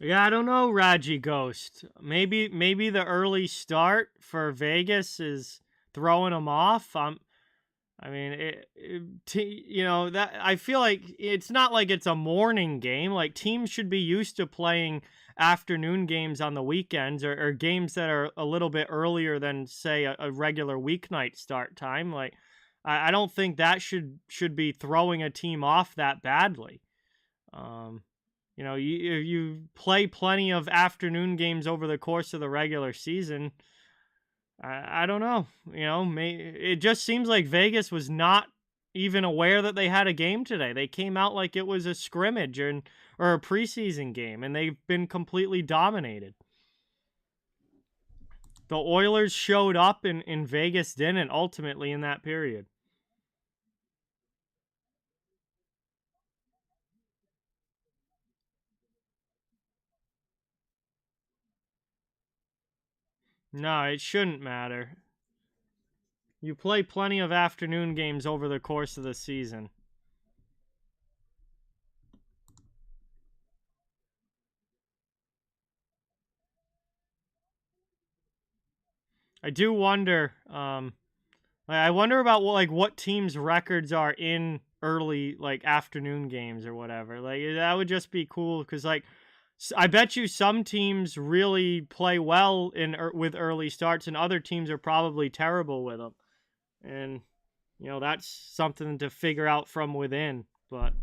Yeah, I don't know, Raji Ghost. Maybe the early start for Vegas is throwing him off. I mean, that I feel like it's not like it's a morning game. Like teams should be used to playing afternoon games on the weekends, or games that are a little bit earlier than say a regular weeknight start time. Like I don't think that should be throwing a team off that badly. You play plenty of afternoon games over the course of the regular season. I don't know. It just seems like Vegas was not even aware that they had a game today. They came out like it was a scrimmage or a preseason game, and they've been completely dominated. The Oilers showed up, and Vegas didn't ultimately in that period. No, it shouldn't matter. You play plenty of afternoon games over the course of the season. I do wonder. I wonder about what teams' records are in early afternoon games or whatever. Like that would just be cool because I bet you some teams really play well with early starts, and other teams are probably terrible with them. And that's something to figure out from within. But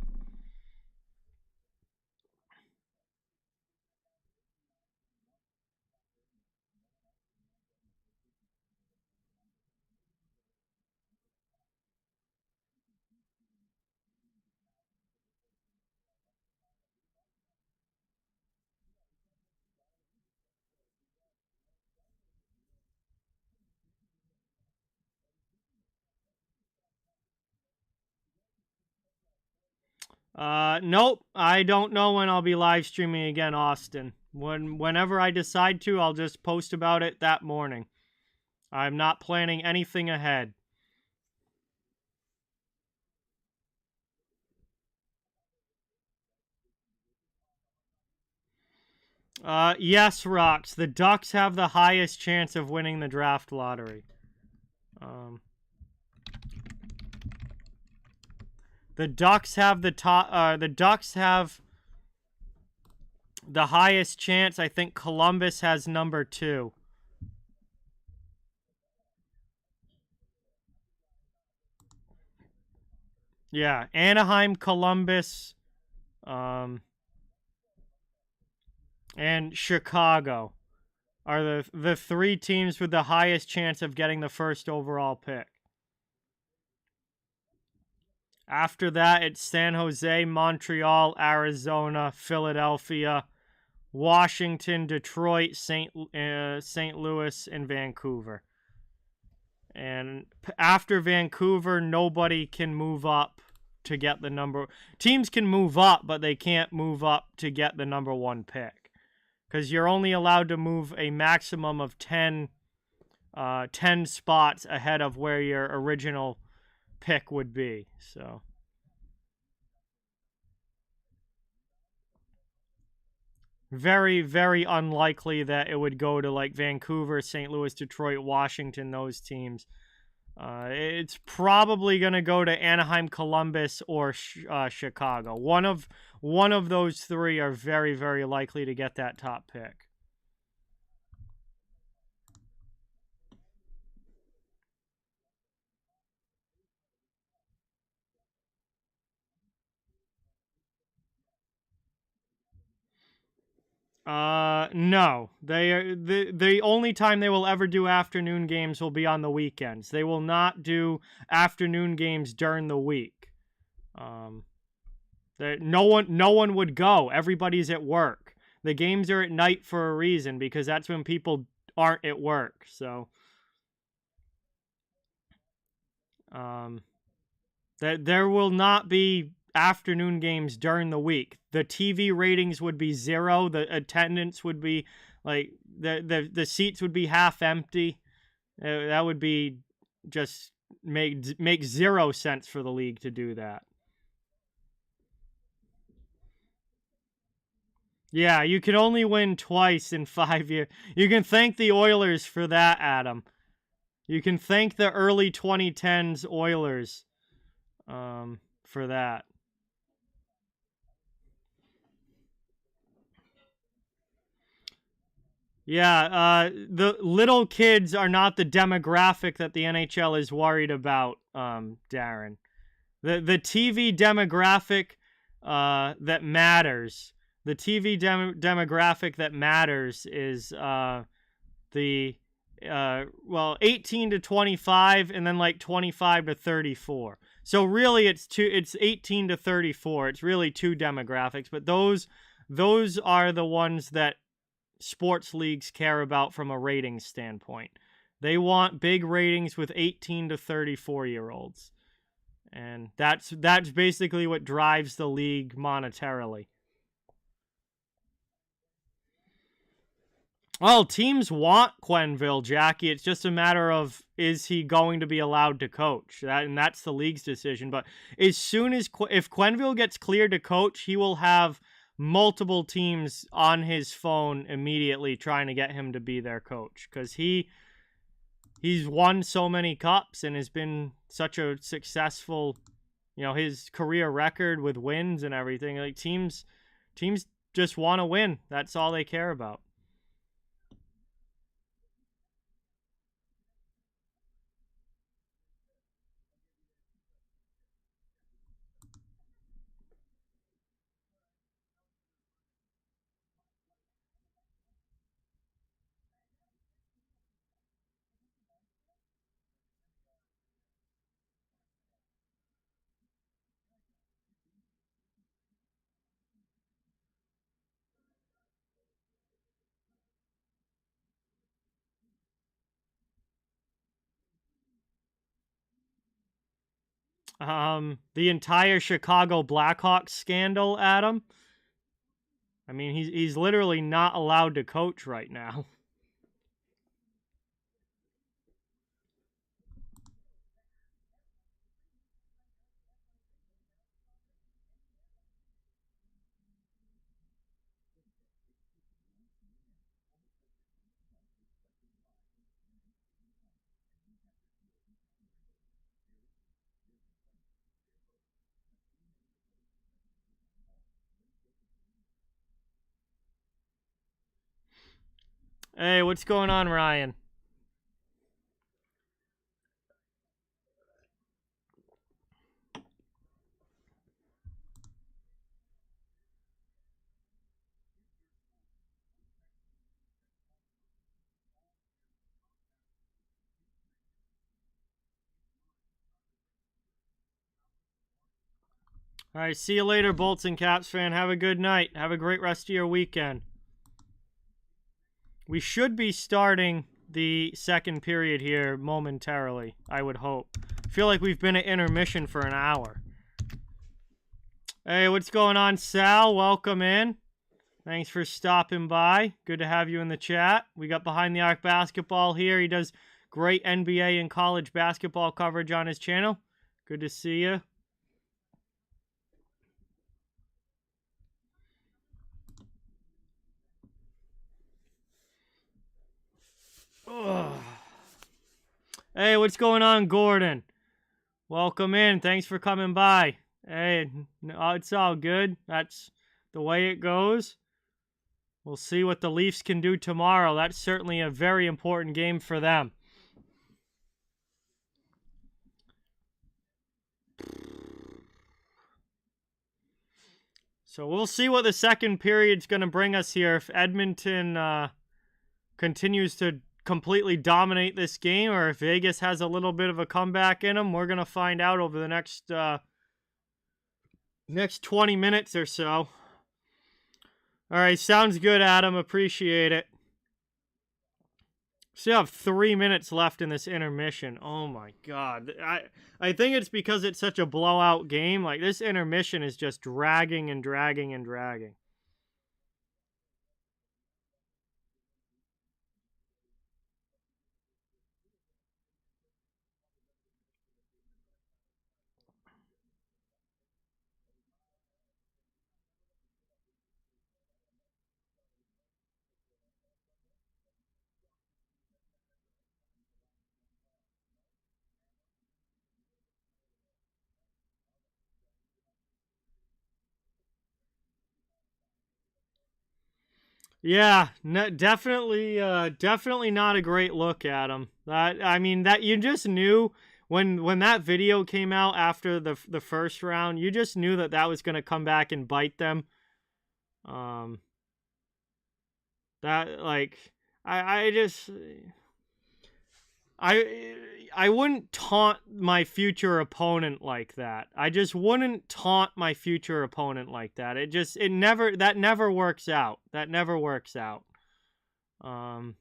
nope, I don't know when I'll be live streaming again, Austin. Whenever I decide to, I'll just post about it that morning. I'm not planning anything ahead. Yes, Rocks. The Ducks have the highest chance of winning the draft lottery. The Ducks have the top. The Ducks have the highest chance. I think Columbus has number 2. Yeah, Anaheim, Columbus, and Chicago are the 3 teams with the highest chance of getting the first overall pick. After that, it's San Jose, Montreal, Arizona, Philadelphia, Washington, Detroit, St. Louis, and Vancouver. And after Vancouver, nobody can move up to get the number. Teams can move up, but they can't move up to get the number 1 pick. Because you're only allowed to move a maximum of 10 spots ahead of where your original pick would be. So very, very unlikely that it would go to Vancouver, St. Louis, Detroit, Washington, those teams. It's probably going to go to Anaheim, Columbus, or Chicago. One of those three are very, very likely to get that top pick. No. They are the only time they will ever do afternoon games will be on the weekends. They will not do afternoon games during the week. No one would go. Everybody's at work. The games are at night for a reason, because that's when people aren't at work. So, there will not be afternoon games during the week. The TV ratings would be zero. The attendance would be like the seats would be half empty. That would be just make zero sense for the league to do that. Yeah, you can only win twice in 5 years. You can thank the Oilers for that, Adam. You can thank the early 2010s Oilers for that. Yeah, the little kids are not the demographic that the NHL is worried about, Darren. The TV demographic that matters. The TV demographic that matters is the 18 to 25, and then like 25 to 34. So really it's 18 to 34. It's really two demographics, but those are the ones that sports leagues care about from a ratings standpoint. They want big ratings with 18 to 34-year-olds. And that's basically what drives the league monetarily. Well, teams want Quenneville, Jackie. It's just a matter of, is he going to be allowed to coach? And that's the league's decision. But as soon as if Quenneville gets cleared to coach, he will have multiple teams on his phone immediately trying to get him to be their coach, because he's won so many cups and has been such a successful, his career record with wins and everything. Like teams just want to win. That's all they care about. The entire Chicago Blackhawks scandal, Adam. I mean, he's literally not allowed to coach right now. Hey, what's going on, Ryan? All right, see you later, Bolts and Caps fan. Have a good night. Have a great rest of your weekend. We should be starting the second period here momentarily, I would hope. I feel like we've been at intermission for an hour. Hey, what's going on, Sal? Welcome in. Thanks for stopping by. Good to have you in the chat. We got Behind the Arc Basketball here. He does great NBA and college basketball coverage on his channel. Good to see you. Ugh. Hey, what's going on, Gordon? Welcome in. Thanks for coming by. Hey, no, it's all good. That's the way it goes. We'll see what the Leafs can do tomorrow. That's certainly a very important game for them. So we'll see what the second period's going to bring us here. If Edmonton continues to completely dominate this game, or if Vegas has a little bit of a comeback in them, we're going to find out over the next 20 minutes or so. All right, sounds good, Adam. Appreciate it. Still have 3 minutes left in this intermission. Oh my God. I think it's because it's such a blowout game. Like, this intermission is just dragging and dragging and dragging. Yeah, definitely not a great look at him. I mean, that you just knew when that video came out after the first round, you just knew that was going to come back and bite them. That like I just I wouldn't taunt my future opponent like that. I just wouldn't taunt my future opponent like that. That never works out. That never works out. And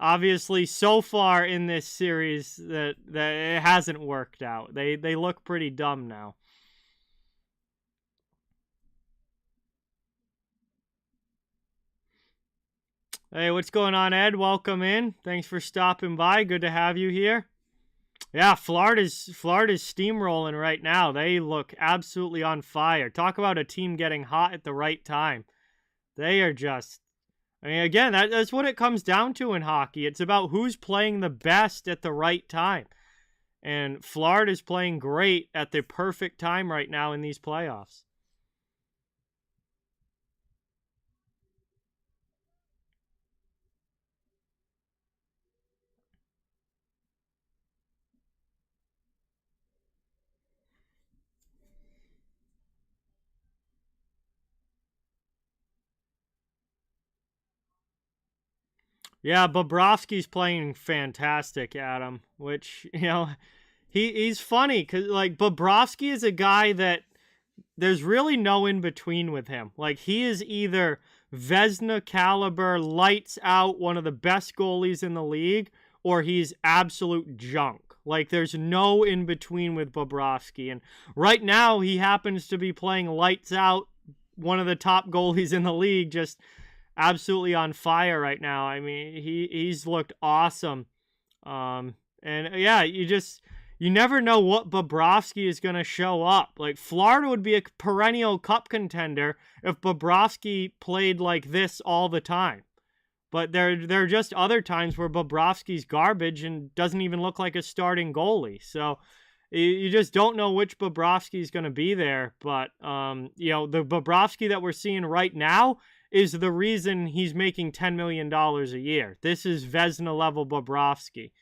obviously so far in this series that it hasn't worked out. They look pretty dumb now. Hey, what's going on, Ed? Welcome in. Thanks for stopping by. Good to have you here. Yeah, Florida's steamrolling right now. They look absolutely on fire. Talk about a team getting hot at the right time. They are just... I mean, again, that's what it comes down to in hockey. It's about who's playing the best at the right time. And Florida's playing great at the perfect time right now in these playoffs. Yeah, Bobrovsky's playing fantastic, Adam, which, he's funny because, like, Bobrovsky is a guy that there's really no in between with him. Like, he is either Vezina caliber, lights out, one of the best goalies in the league, or he's absolute junk. Like, there's no in between with Bobrovsky. And right now, he happens to be playing lights out, one of the top goalies in the league, just absolutely on fire right now. I mean, he's looked awesome. And yeah, you never know what Bobrovsky is going to show up. Like, Florida would be a perennial cup contender if Bobrovsky played like this all the time. But there are just other times where Bobrovsky's garbage and doesn't even look like a starting goalie. So you just don't know which Bobrovsky is going to be there. But, the Bobrovsky that we're seeing right now is the reason he's making $10 million a year. This is Vezina level Bobrovsky.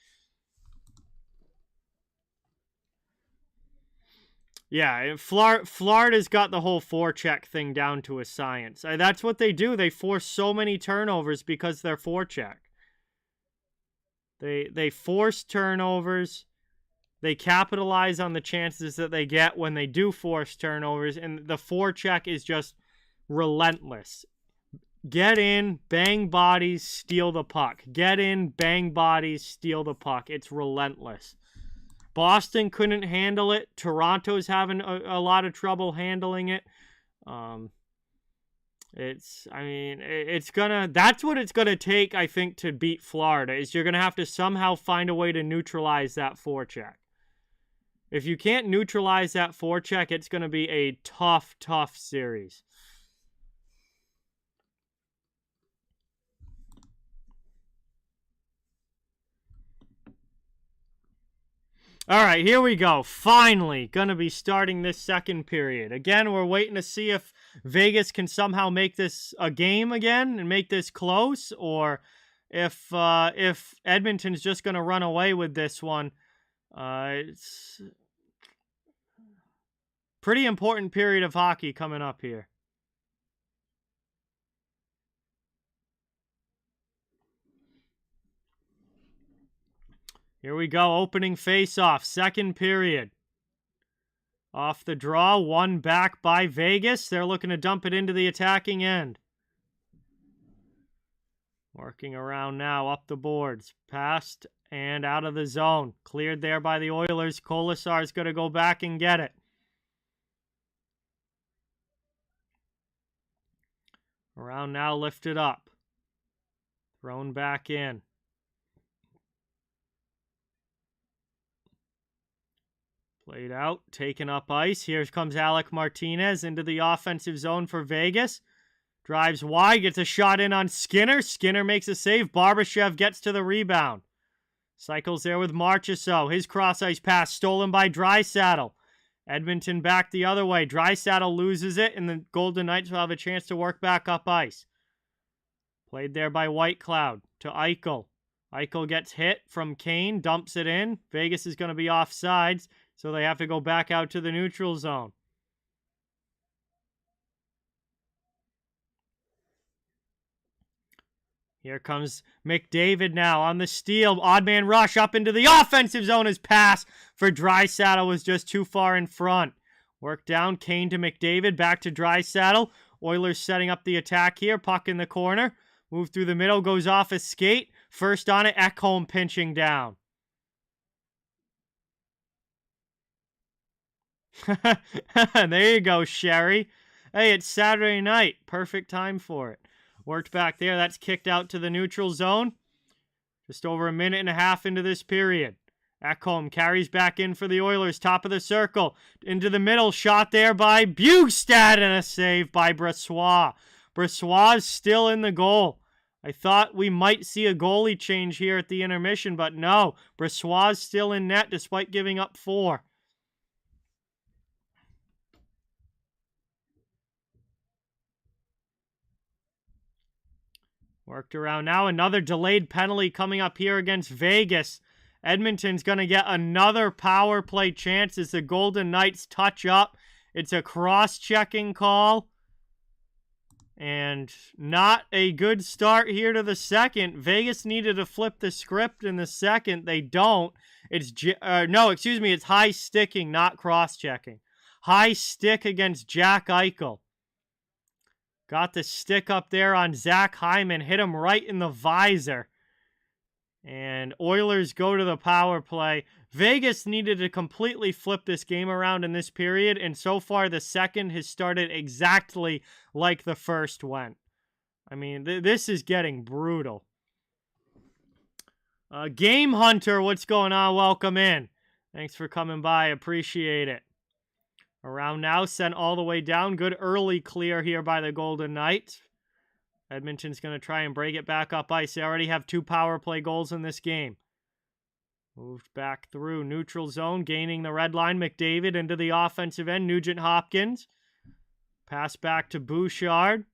Yeah, Florida's got the whole forecheck thing down to a science. That's what they do. They force so many turnovers because they're forecheck. They force turnovers. They capitalize on the chances that they get when they do force turnovers, and the forecheck is just relentless. Get in, bang bodies, steal the puck. Get in, bang bodies, steal the puck. It's relentless. Boston couldn't handle it. Toronto's having a lot of trouble handling it. That's what it's gonna take, I think, to beat Florida, is you're gonna have to somehow find a way to neutralize that forecheck. If you can't neutralize that forecheck, it's gonna be a tough series. All right, here we go. Finally, going to be starting this second period. Again, we're waiting to see if Vegas can somehow make this a game again and make this close, or if Edmonton's just going to run away with this one. It's pretty important period of hockey coming up here. Here we go, opening face-off, second period. Off the draw, one back by Vegas. They're looking to dump it into the attacking end. Working around now, up the boards. Passed and out of the zone. Cleared there by the Oilers. Kolasar's going to go back and get it. Around now, lifted up. Thrown back in. Played out, taken up ice. Here comes Alec Martinez into the offensive zone for Vegas. Drives wide, gets a shot in on Skinner. Skinner makes a save. Barbashev gets to the rebound. Cycles there with Marchessault. His cross-ice pass stolen by Draisaitl. Edmonton back the other way. Draisaitl loses it, and the Golden Knights will have a chance to work back up ice. Played there by Whitecloud to Eichel. Eichel gets hit from Kane, dumps it in. Vegas is going to be offsides, so they have to go back out to the neutral zone. Here comes McDavid now on the steal. Odd man rush up into the offensive zone. His pass for Draisaitl was just too far in front. Work down, Kane to McDavid, back to Draisaitl. Oilers setting up the attack here. Puck in the corner. Move through the middle, goes off a skate. First on it, Ekholm pinching down. There you go, Sherry. Hey, it's Saturday night. Perfect time for it. Worked back there. That's kicked out to the neutral zone. Just over a minute and a half into this period. Ekholm carries back in for the Oilers. Top of the circle. Into the middle. Shot there by Bugstad and a save by Brossoit. Brossoit's still in the goal. I thought we might see a goalie change here at the intermission, but no. Brossoit's still in net despite giving up 4. Worked around now. Another delayed penalty coming up here against Vegas. Edmonton's going to get another power play chance as the Golden Knights touch up. It's a cross-checking call. And not a good start here to the second. Vegas needed to flip the script in the second. They don't. It's it's high sticking, not cross-checking. High stick against Jack Eichel. Got the stick up there on Zach Hyman. Hit him right in the visor. And Oilers go to the power play. Vegas needed to completely flip this game around in this period. And so far, the second has started exactly like the first went. I mean, this is getting brutal. Game Hunter, what's going on? Welcome in. Thanks for coming by. Appreciate it. Around now, sent all the way down. Good early clear here by the Golden Knights. Edmonton's going to try and break it back up ice. They already have 2 power play goals in this game. Moved back through neutral zone, gaining the red line. McDavid into the offensive end. Nugent Hopkins. Pass back to Bouchard.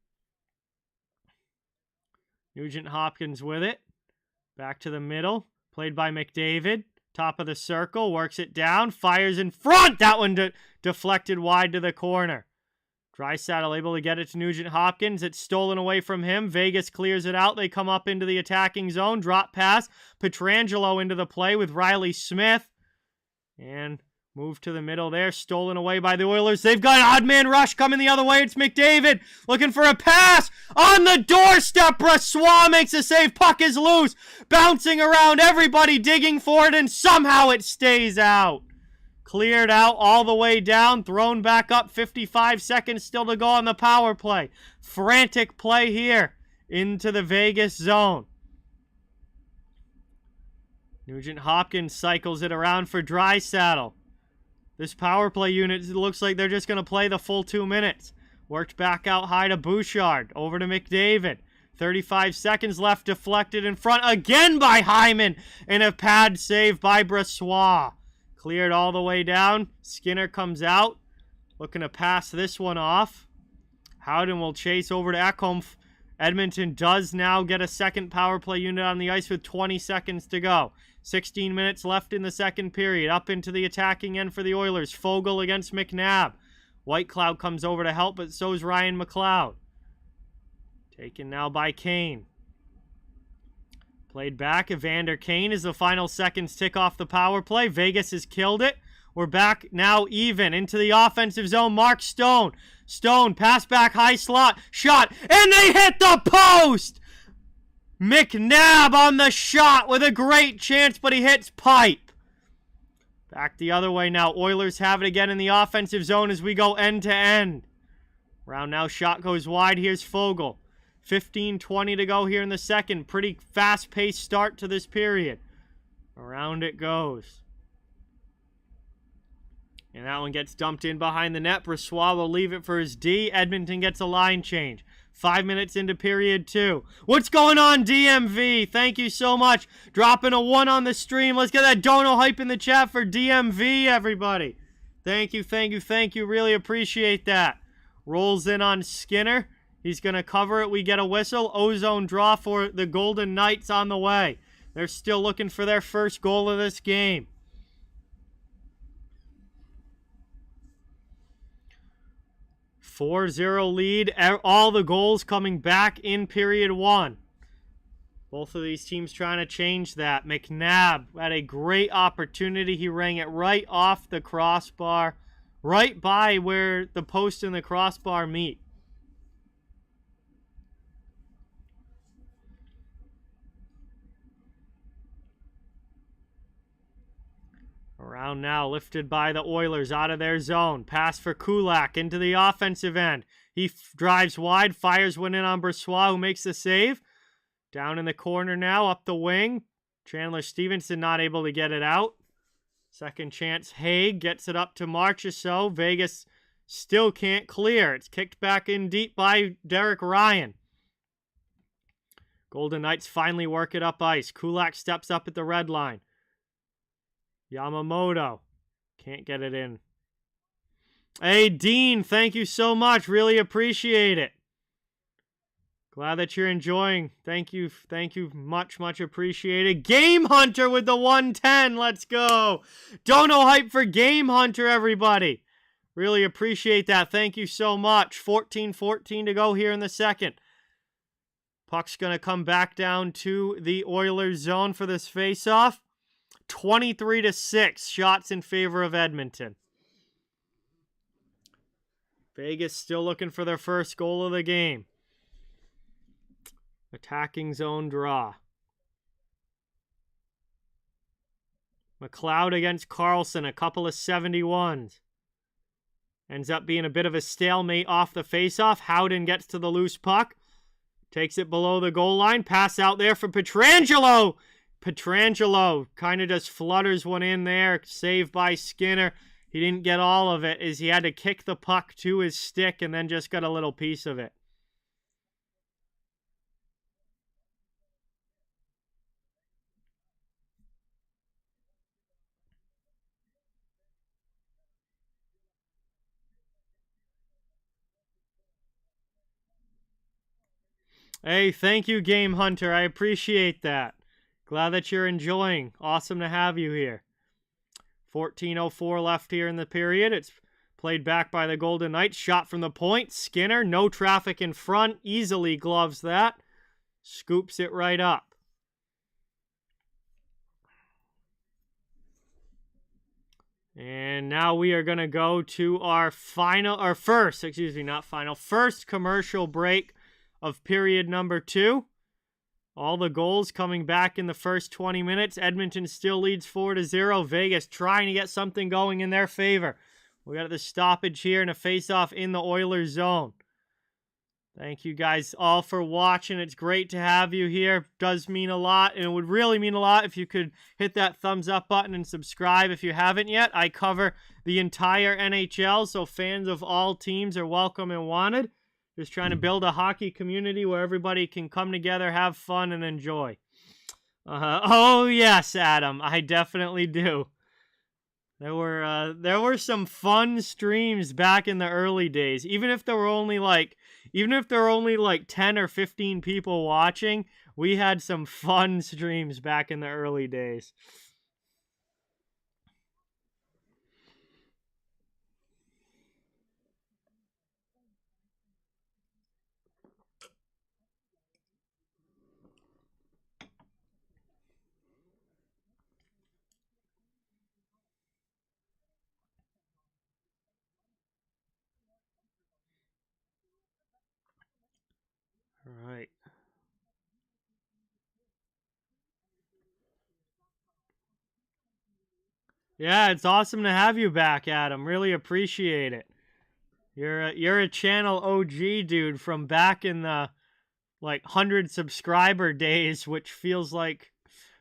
Nugent Hopkins with it. Back to the middle. Played by McDavid. Top of the circle. Works it down. Fires in front. That one deflected wide to the corner. Draisaitl able to get it to Nugent Hopkins. It's stolen away from him. Vegas clears it out. They come up into the attacking zone. Drop pass. Pietrangelo into the play with Riley Smith. And move to the middle there. Stolen away by the Oilers. They've got an odd man rush coming the other way. It's McDavid looking for a pass. On the doorstep. Brossoit makes a save. Puck is loose. Bouncing around. Everybody digging for it. And somehow it stays out. Cleared out all the way down. Thrown back up. 55 seconds still to go on the power play. Frantic play here into the Vegas zone. Nugent Hopkins cycles it around for Draisaitl. This power play unit looks like they're just going to play the full 2 minutes. Worked back out high to Bouchard. Over to McDavid. 35 seconds left. Deflected in front again by Hyman. And a pad save by Brossoit. Cleared all the way down. Skinner comes out. Looking to pass this one off. Howden will chase over to Ekholm. Edmonton does now get a second power play unit on the ice with 20 seconds to go. 16 minutes left in the second period. Up into the attacking end for the Oilers. Fogle against McNabb. Whitecloud comes over to help, but so is Ryan McLeod. Taken now by Kane. Played back. Evander Kane as the final seconds tick off the power play. Vegas has killed it. We're back now even into the offensive zone. Mark Stone. Stone, pass back, high slot, shot, and they hit the post! McNabb on the shot with a great chance, but he hits pipe. Back the other way now. Oilers have it again in the offensive zone as we go end to end. Round now, shot goes wide. Here's Fogle. 15-20 to go here in the second. Pretty fast-paced start to this period. Around it goes. And that one gets dumped in behind the net. Brossoit will leave it for his D. Edmonton gets a line change. 5 minutes into period 2. What's going on, DMV? Thank you so much. Dropping a 1 on the stream. Let's get that dono hype in the chat for DMV, everybody. Thank you, thank you, thank you. Really appreciate that. Rolls in on Skinner. He's going to cover it. We get a whistle. Ozone draw for the Golden Knights on the way. They're still looking for their first goal of this game. 4-0 lead. All the goals coming back in period 1. Both of these teams trying to change that. McNabb had a great opportunity. He rang it right off the crossbar, right by where the post and the crossbar meet. Around now, lifted by the Oilers out of their zone. Pass for Kulak into the offensive end. He drives wide, fires one in on Brossoit, who makes the save. Down in the corner now, up the wing. Chandler Stevenson not able to get it out. Second chance, Haig gets it up to Marchessault. Vegas still can't clear. It's kicked back in deep by Derek Ryan. Golden Knights finally work it up ice. Kulak steps up at the red line. Yamamoto. Can't get it in. Hey, Dean, thank you so much. Really appreciate it. Glad that you're enjoying. Thank you. Thank you. Much, much appreciated. Game Hunter with the 110. Let's go. Dono hype for Game Hunter, everybody. Really appreciate that. Thank you so much. 14-14 to go here in the second. Puck's going to come back down to the Oilers zone for this face-off. 23-6 shots in favor of Edmonton. Vegas still looking for their first goal of the game. Attacking zone draw. McLeod against Carlson, a couple of 71s. Ends up being a bit of a stalemate off the faceoff. Howden gets to the loose puck. Takes it below the goal line. Pass out there for Pietrangelo. Pietrangelo kind of just flutters one in there. Saved by Skinner. He didn't get all of it as he had to kick the puck to his stick and then just got a little piece of it. Hey, thank you, Game Hunter. I appreciate that. Glad that you're enjoying. Awesome to have you here. 14:04 left here in the period. It's played back by the Golden Knights. Shot from the point. Skinner, no traffic in front. Easily gloves that. Scoops it right up. And now we are going to go to our first commercial break of period number 2. All the goals coming back in the first 20 minutes. Edmonton still leads 4-0. Vegas trying to get something going in their favor. We got the stoppage here and a face-off in the Oilers zone. Thank you guys all for watching. It's great to have you here. Does mean a lot, and it would really mean a lot if you could hit that thumbs up button and subscribe if you haven't yet. I cover the entire NHL, so fans of all teams are welcome and wanted. Just trying to build a hockey community where everybody can come together, have fun, and enjoy. Oh, yes, Adam. I definitely do. There were some fun streams back in the early days. Even if there were only like 10 or 15 people watching, we had some fun streams back in the early days. All right. Yeah, it's awesome to have you back, Adam. Really appreciate it. You're a channel OG dude from back in the like 100 subscriber days, which feels like,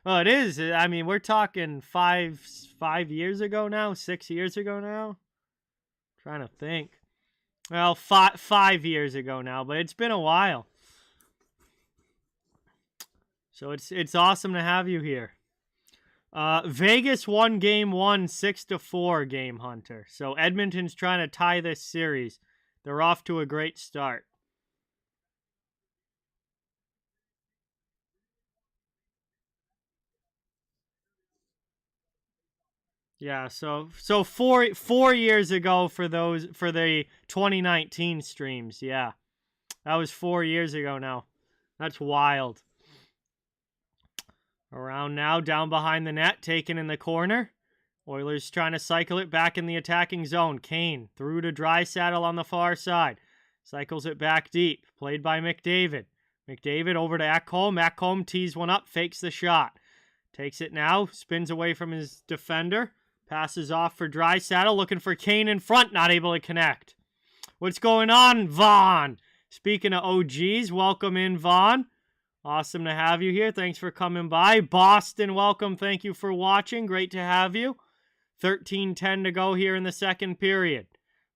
oh, it is. I mean, we're talking 5 years ago now, 6 years ago now. Trying to think. Well, 5 years ago now, but it's been a while. So it's awesome to have you here. Vegas won game 1, 6-4, Game Hunter. So Edmonton's trying to tie this series. They're off to a great start. Yeah, so 4 years ago for the 2019 streams. Yeah, that was 4 years ago now. That's wild. Around now, down behind the net, taken in the corner. Oilers trying to cycle it back in the attacking zone. Kane through to Draisaitl on the far side. Cycles it back deep. Played by McDavid. McDavid over to Ekholm. Ekholm tees one up, fakes the shot. Takes it now, spins away from his defender. Passes off for Draisaitl, looking for Kane in front, not able to connect. What's going on, Vaughn? Speaking of OGs, welcome in, Vaughn. Awesome to have you here. Thanks for coming by. Boston, welcome. Thank you for watching. Great to have you. 13:10 to go here in the second period.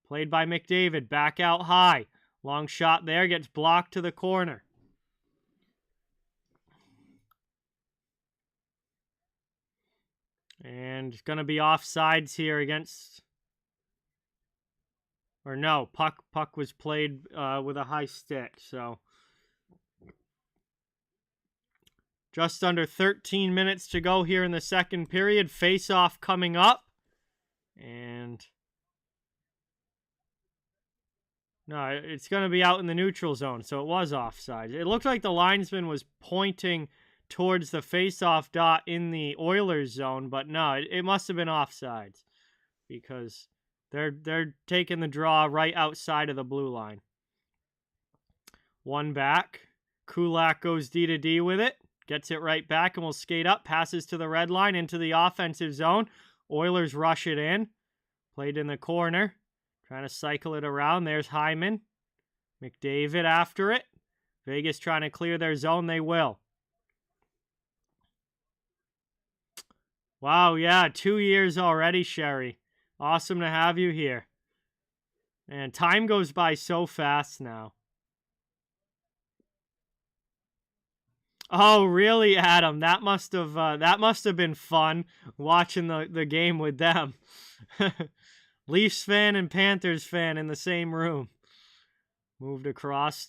Played by McDavid. Back out high. Long shot there. Gets blocked to the corner. And it's going to be offsides here against... Or no, puck was played with a high stick, so... Just under 13 minutes to go here in the second period. Face-off coming up. And... No, it's going to be out in the neutral zone, so it was offside. It looked like the linesman was pointing towards the face-off dot in the Oilers zone, but no, it must have been offsides because they're taking the draw right outside of the blue line. One back. Kulak goes D to D with it. Gets it right back and will skate up. Passes to the red line into the offensive zone. Oilers rush it in. Played in the corner. Trying to cycle it around. There's Hyman. McDavid after it. Vegas trying to clear their zone. They will. Wow, yeah, 2 years already, Sherry. Awesome to have you here. And time goes by so fast now. Oh, really, Adam? That must have been fun watching the game with them. Leafs fan and Panthers fan in the same room. Moved across,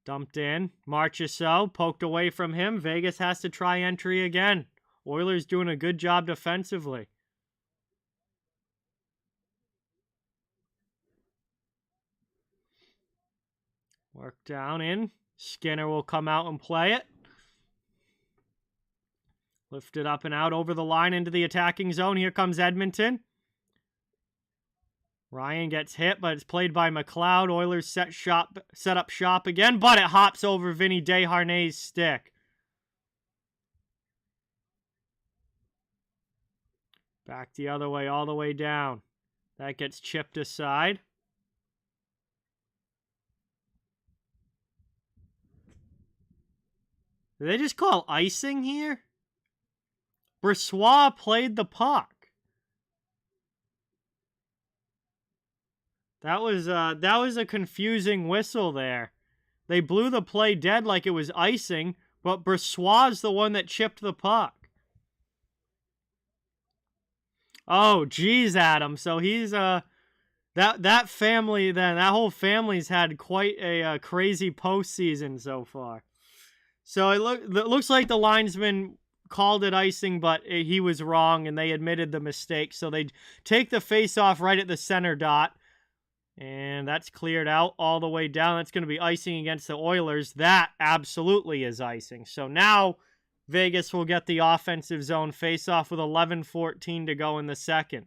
dumped in. Marchessault poked away from him. Vegas has to try entry again. Oilers doing a good job defensively. Work down in. Skinner will come out and play it. Lifted up and out over the line into the attacking zone. Here comes Edmonton. Ryan gets hit, but it's played by McLeod. Oilers set up shop again, but it hops over Vinny Desharnais' stick. Back the other way, all the way down. That gets chipped aside. Did they just call icing here? Brossoit played the puck. That was a confusing whistle there. They blew the play dead like it was icing, but Brossoit's the one that chipped the puck. Oh, geez, Adam. So he's that family then, that whole family's had quite a crazy postseason so far. So it looks like the linesman called it icing, but he was wrong, and they admitted the mistake. So they take the face-off right at the center dot, and that's cleared out all the way down. That's going to be icing against the Oilers. That absolutely is icing. So now Vegas will get the offensive zone face-off with 11:14 to go in the second.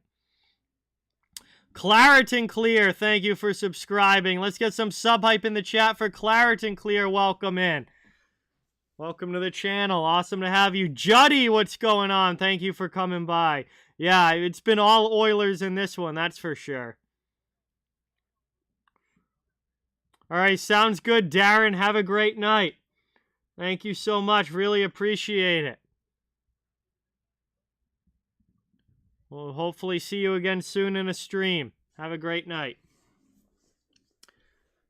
Clareton Clear, thank you for subscribing. Let's get some sub-hype in the chat for Clareton Clear. Welcome in. Welcome to the channel. Awesome to have you. Juddy, what's going on? Thank you for coming by. Yeah, it's been all Oilers in this one, that's for sure. All right, sounds good, Darren. Have a great night. Thank you so much. Really appreciate it. We'll hopefully see you again soon in a stream. Have a great night.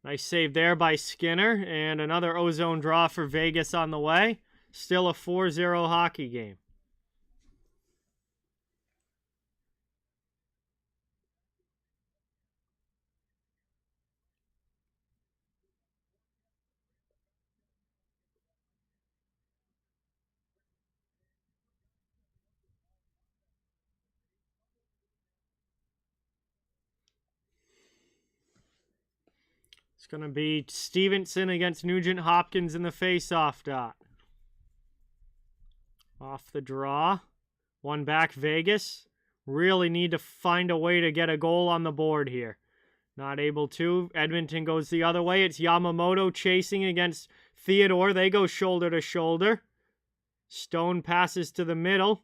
Nice save there by Skinner, and another ozone draw for Vegas on the way. Still a 4-0 hockey game. It's going to be Stevenson against Nugent Hopkins in the face-off dot. Off the draw. One back, Vegas. Really need to find a way to get a goal on the board here. Not able to. Edmonton goes the other way. It's Yamamoto chasing against Theodore. They go shoulder to shoulder. Stone passes to the middle.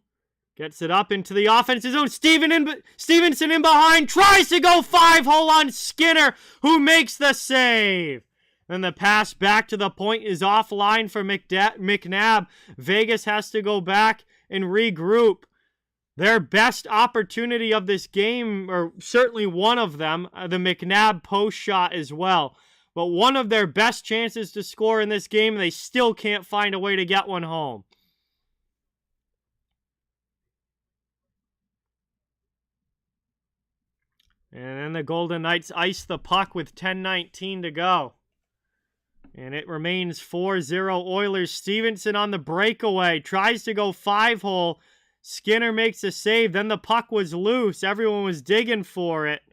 Gets it up into the offensive zone. Stevenson in behind. Tries to go 5-hole on Skinner, who makes the save. Then the pass back to the point is offline for McNabb. Vegas has to go back and regroup. Their best opportunity of this game, or certainly one of them, the McNabb post shot as well. But one of their best chances to score in this game, they still can't find a way to get one home. And then the Golden Knights ice the puck with 10:19 to go. And it remains 4-0 Oilers. Stevenson on the breakaway. Tries to go 5-hole. Skinner makes a save. Then the puck was loose. Everyone was digging for it.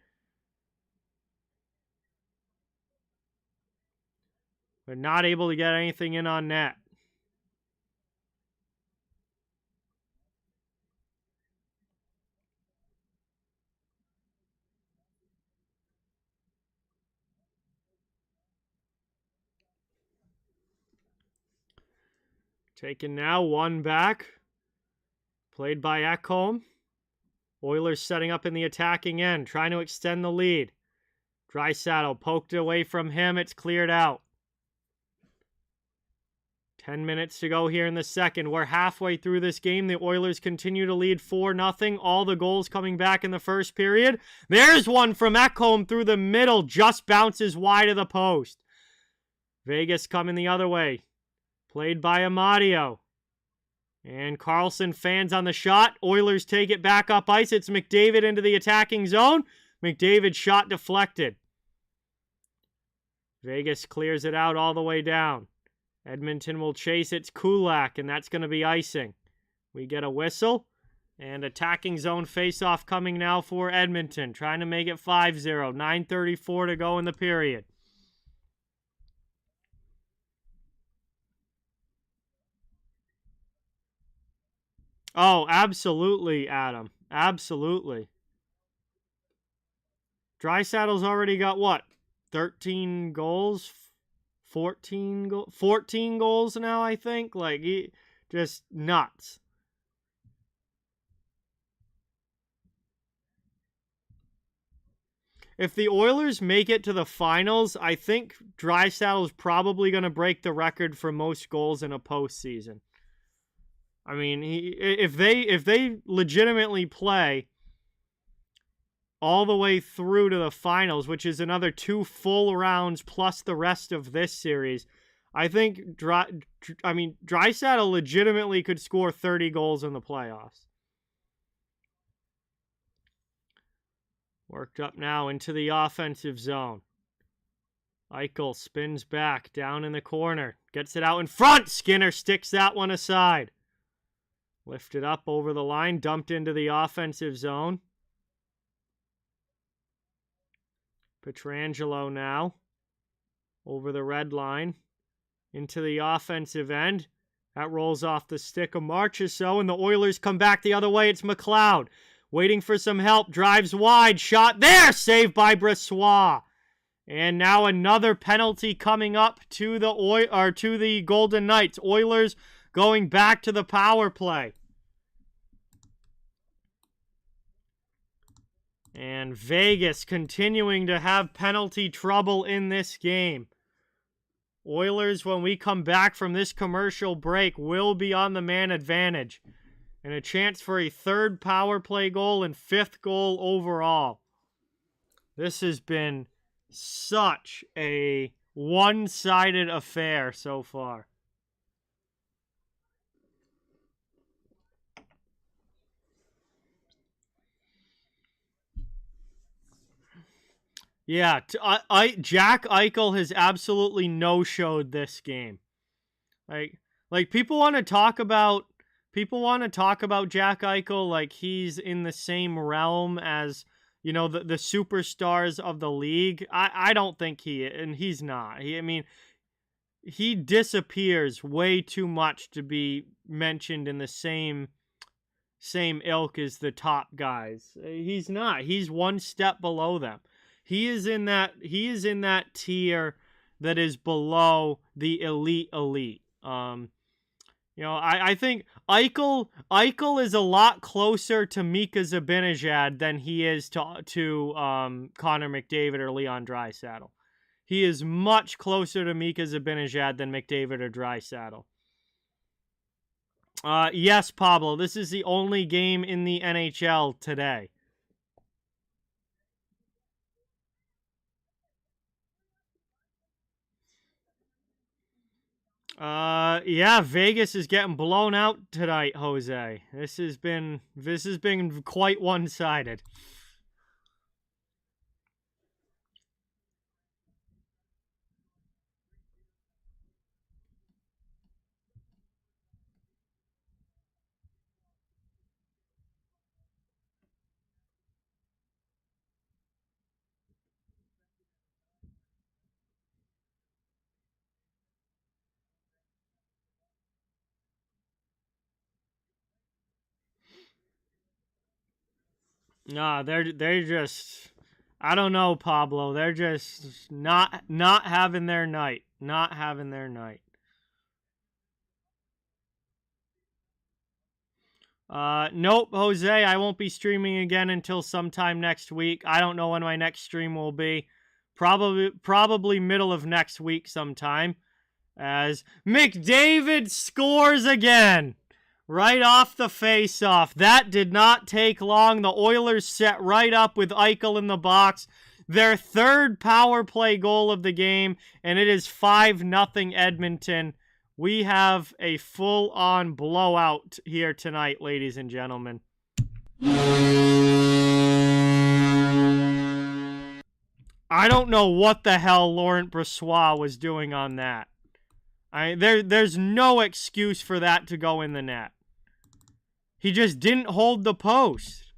But not able to get anything in on net. Taken now, one back. Played by Ekholm. Oilers setting up in the attacking end, trying to extend the lead. Draisaitl poked away from him. It's cleared out. 10 minutes to go here in the second. We're halfway through this game. The Oilers continue to lead 4-0. All the goals coming back in the first period. There's one from Ekholm through the middle. Just bounces wide of the post. Vegas coming the other way. Played by Amadio. And Carlson fans on the shot. Oilers take it back up ice. It's McDavid into the attacking zone. McDavid shot deflected. Vegas clears it out all the way down. Edmonton will chase. It's Kulak, and that's going to be icing. We get a whistle. And attacking zone faceoff coming now for Edmonton. Trying to make it 5-0. 9:34 to go in the period. Oh, absolutely, Adam. Absolutely. Draisaitl's already got what? 13 goals? 14 goals now, I think. Like, just nuts. If the Oilers make it to the finals, I think Draisaitl is probably going to break the record for most goals in a postseason. I mean, if they legitimately play all the way through to the finals, which is another 2 full rounds plus the rest of this series, I think Draisaitl legitimately could score 30 goals in the playoffs. Worked up now into the offensive zone. Eichel spins back down in the corner. Gets it out in front. Skinner sticks that one aside. Lifted up over the line. Dumped into the offensive zone. Pietrangelo now. Over the red line. Into the offensive end. That rolls off the stick a march or so, and the Oilers come back the other way. It's McLeod. Waiting for some help. Drives wide. Shot there. Saved by Brossoit. And now another penalty coming up to the Golden Knights. Oilers going back to the power play. And Vegas continuing to have penalty trouble in this game. Oilers, when we come back from this commercial break, will be on the man advantage. And a chance for a third power play goal and fifth goal overall. This has been such a one-sided affair so far. Yeah, Jack Eichel has absolutely no-showed this game. Like people want to talk about Jack Eichel like he's in the same realm as, you know, the superstars of the league. I don't think he's not. He disappears way too much to be mentioned in the same ilk as the top guys. He's not. He's one step below them. He is in that tier that is below the elite. You know, I think Eichel is a lot closer to Mika Zibanejad than he is to Connor McDavid or Leon Draisaitl. He is much closer to Mika Zibanejad than McDavid or Draisaitl. Yes, Pablo, this is the only game in the NHL today. Yeah, Vegas is getting blown out tonight, Jose. This has been quite one-sided. Nah, they're just, I don't know, Pablo. They're just not having their night. Not having their night. Nope, Jose, I won't be streaming again until sometime next week. I don't know when my next stream will be. Probably middle of next week sometime. As McDavid scores again. Right off the face-off. That did not take long. The Oilers set right up with Eichel in the box. Their third power play goal of the game, and it is 5-0 Edmonton. We have a full-on blowout here tonight, ladies and gentlemen. I don't know what the hell Laurent Brossoit was doing on that. There's no excuse for that to go in the net. He just didn't hold the post.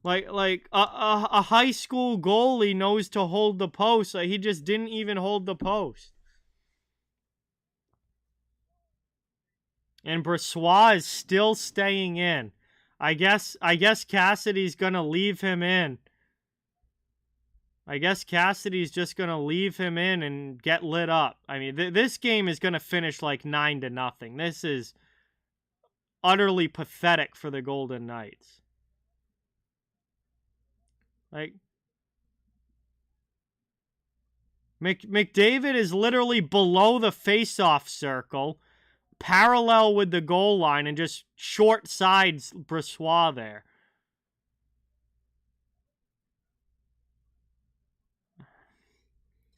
Like a high school goalie knows to hold the post. Like, he just didn't even hold the post. And Brossoit is still staying in. I guess Cassidy's gonna leave him in. I guess Cassidy's just gonna leave him in and get lit up. I mean, this game is gonna finish like 9-0. This is utterly pathetic for the Golden Knights. Like, McDavid is literally below the face-off circle, parallel with the goal line, and just short sides Brossoit there.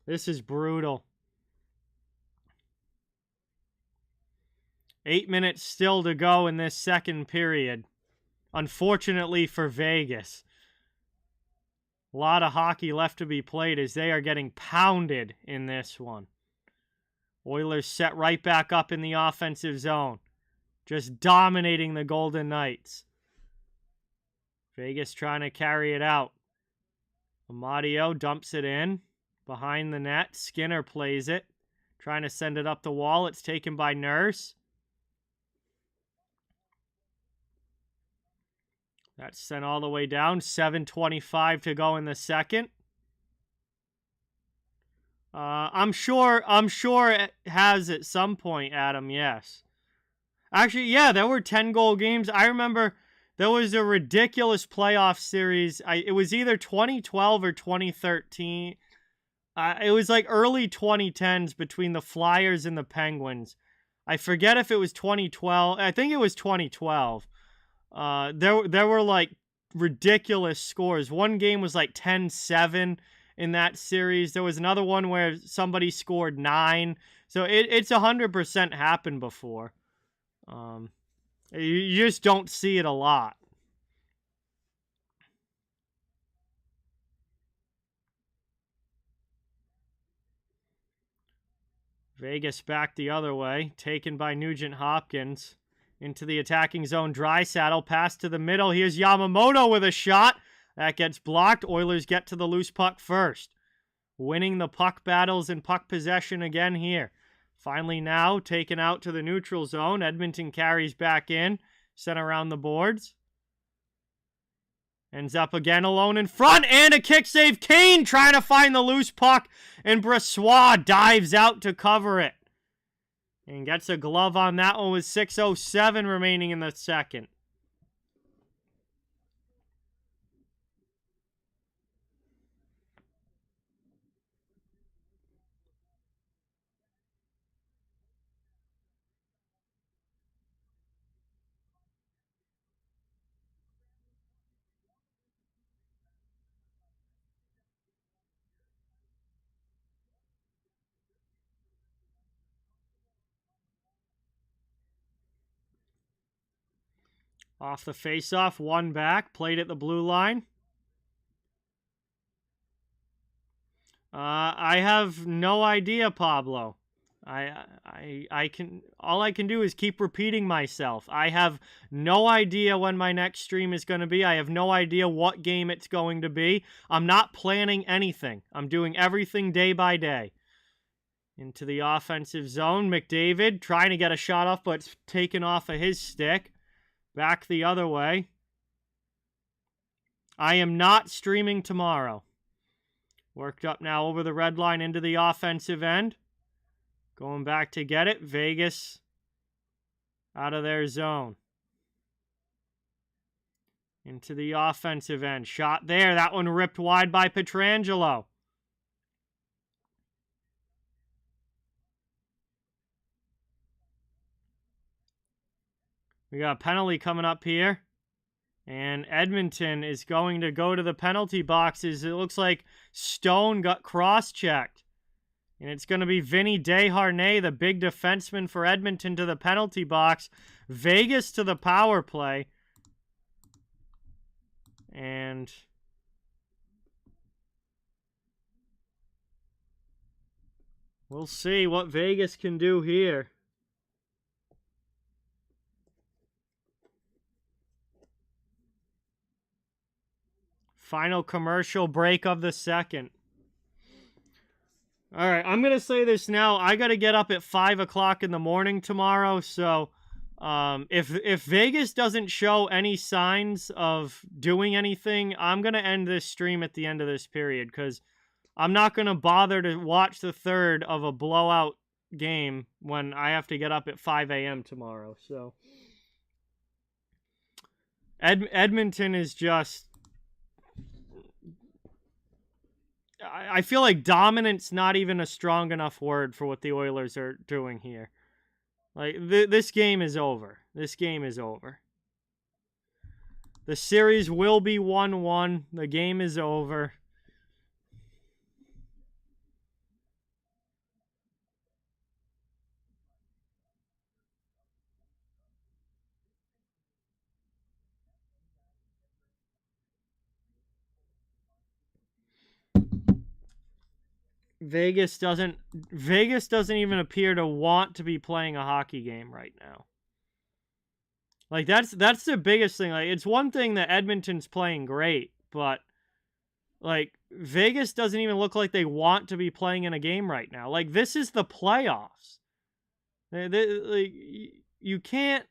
This is brutal. 8 minutes still to go in this second period. Unfortunately for Vegas. A lot of hockey left to be played as they are getting pounded in this one. Oilers set right back up in the offensive zone, just dominating the Golden Knights. Vegas trying to carry it out. Amadio dumps it in behind the net. Skinner plays it, trying to send it up the wall. It's taken by Nurse. That's sent all the way down. 7:25 to go in the second. I'm sure it has at some point, Adam, yes. Actually, yeah, there were 10-goal games. I remember there was a ridiculous playoff series. It was either 2012 or 2013. It was like early 2010s between the Flyers and the Penguins. I forget if it was 2012. I think it was 2012. There were like ridiculous scores. One game was like 10-7 in that series. There was another one where somebody scored 9. So it's 100% happened before. You just don't see it a lot. Vegas back the other way, taken by Nugent Hopkins. Into the attacking zone, Draisaitl, pass to the middle. Here's Yamamoto with a shot. That gets blocked. Oilers get to the loose puck first. Winning the puck battles and puck possession again here. Finally now, taken out to the neutral zone. Edmonton carries back in, sent around the boards. Ends up again alone in front, and a kick save. Kane trying to find the loose puck, and Brossoit dives out to cover it. And gets a glove on that one with 6:07 remaining in the second. Off the faceoff, one back, played at the blue line. I have no idea, Pablo. I can, all I can do is keep repeating myself. I have no idea when my next stream is going to be. I have no idea what game it's going to be. I'm not planning anything. I'm doing everything day by day. Into the offensive zone, McDavid trying to get a shot off, but it's taken off of his stick. Back the other way. I am not streaming tomorrow. Worked up now over the red line into the offensive end. Going back to get it. Vegas out of their zone. Into the offensive end. Shot there. That one ripped wide by Pietrangelo. We got a penalty coming up here. And Edmonton is going to go to the penalty boxes. It looks like Stone got cross-checked. And it's going to be Vinny Desharnais, the big defenseman for Edmonton, to the penalty box. Vegas to the power play. And we'll see what Vegas can do here. Final commercial break of the second. All right, I'm going to say this now. I got to get up at 5 o'clock in the morning tomorrow, so if Vegas doesn't show any signs of doing anything, I'm going to end this stream at the end of this period, because I'm not going to bother to watch the third of a blowout game when I have to get up at 5 a.m. tomorrow. So Edmonton is just... I feel like dominant's not even a strong enough word for what the Oilers are doing here. Like, this game is over. This game is over. The series will be 1-1. The game is over. Vegas doesn't even appear to want to be playing a hockey game right now. Like, that's the biggest thing. Like, it's one thing that Edmonton's playing great, but like, Vegas doesn't even look like they want to be playing in a game right now. Like, this is the playoffs. Like, you can't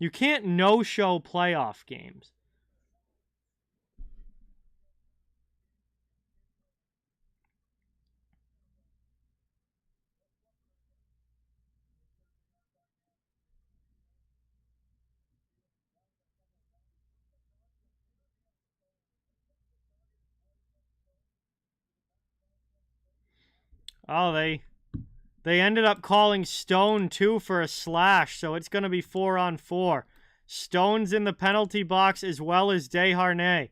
no-show playoff games. Oh, they ended up calling Stone, too, for a slash, so it's going to be 4-on-4. Stone's in the penalty box as well as Desharnais.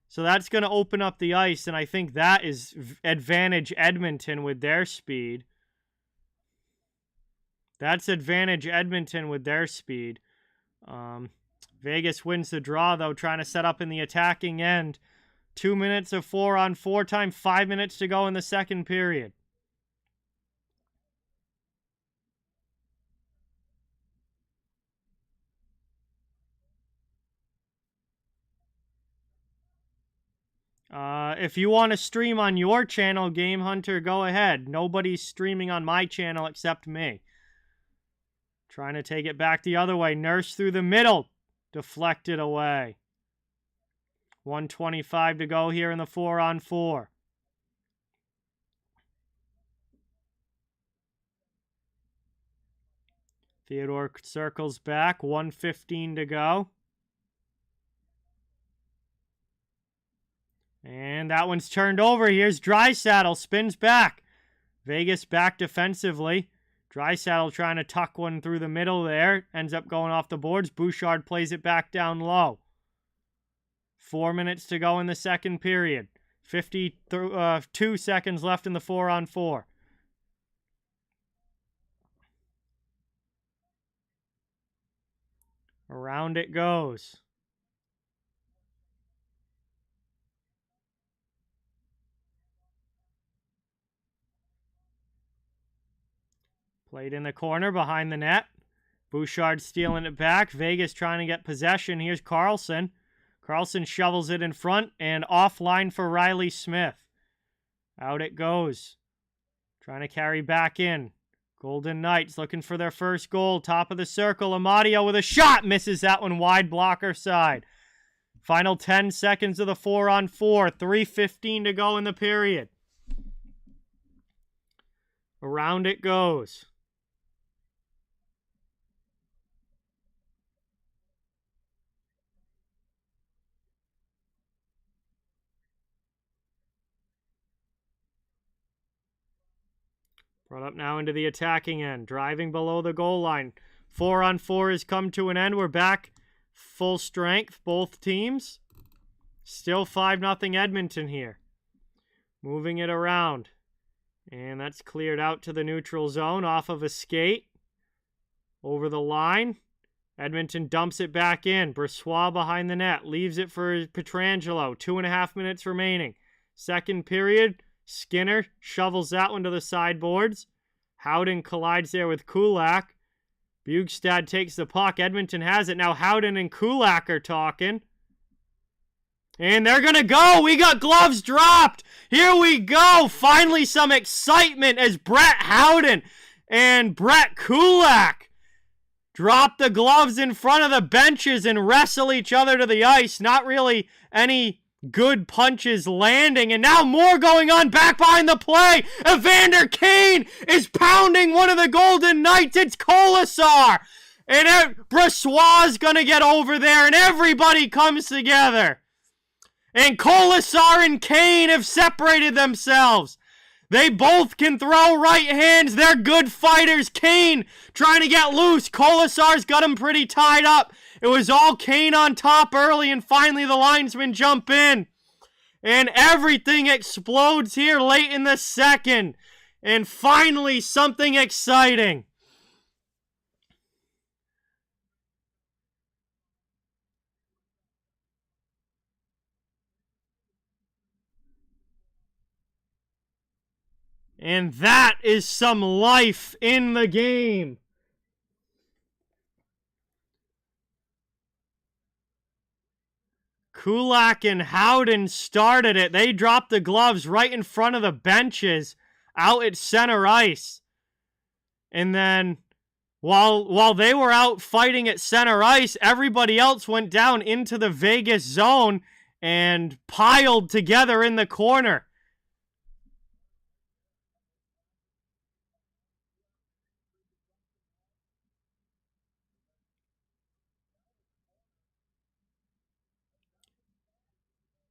So that's going to open up the ice, and I think that is advantage Edmonton with their speed. That's advantage Edmonton with their speed. Vegas wins the draw, though, trying to set up in the attacking end. 2 minutes of 4-on-4 time, 5 minutes to go in the second period. If you want to stream on your channel, Game Hunter, go ahead. Nobody's streaming on my channel except me. Trying to take it back the other way. Nurse through the middle. Deflected away. 1:25 to go here in the 4-on-4. Theodore circles back. 1:15 to go. And that one's turned over. Here's Draisaitl. Spins back. Vegas back defensively. Draisaitl trying to tuck one through the middle there. Ends up going off the boards. Bouchard plays it back down low. 4 minutes to go in the second period. 52 seconds left in the 4-on-4. Around it goes. Played in the corner behind the net. Bouchard stealing it back. Vegas trying to get possession. Here's Carlson. Carlson shovels it in front and offline for Riley Smith. Out it goes. Trying to carry back in. Golden Knights looking for their first goal. Top of the circle. Amadio with a shot. Misses that one wide, blocker side. Final 10 seconds of the 4-on-4. 3:15 to go in the period. Around it goes. Brought up now into the attacking end. Driving below the goal line. 4-on-4 has come to an end. We're back full strength, both teams. Still 5-0 Edmonton here. Moving it around. And that's cleared out to the neutral zone off of a skate. Over the line. Edmonton dumps it back in. Brossoit behind the net. Leaves it for Pietrangelo. 2.5 minutes remaining. Second period. Skinner shovels that one to the sideboards. Howden collides there with Kulak. Bjugstad takes the puck. Edmonton has it. Now Howden and Kulak are talking. And they're going to go. We got gloves dropped. Here we go. Finally some excitement as Brett Howden and Brett Kulak drop the gloves in front of the benches and wrestle each other to the ice. Not really any good punches landing, and now more going on back behind the play. Evander Kane is pounding one of the Golden Knights. It's Colasar, and Brossoit's gonna get over there, and everybody comes together. And Colasar and Kane have separated themselves. They both can throw right hands. They're good fighters. Kane trying to get loose. Colasar's got him pretty tied up. It was all Kane on top early, and finally the linesmen jump in. And everything explodes here late in the second. And finally something exciting. And that is some life in the game. Kulak and Howden started it. They dropped the gloves right in front of the benches out at center ice. And then while they were out fighting at center ice, everybody else went down into the Vegas zone and piled together in the corner.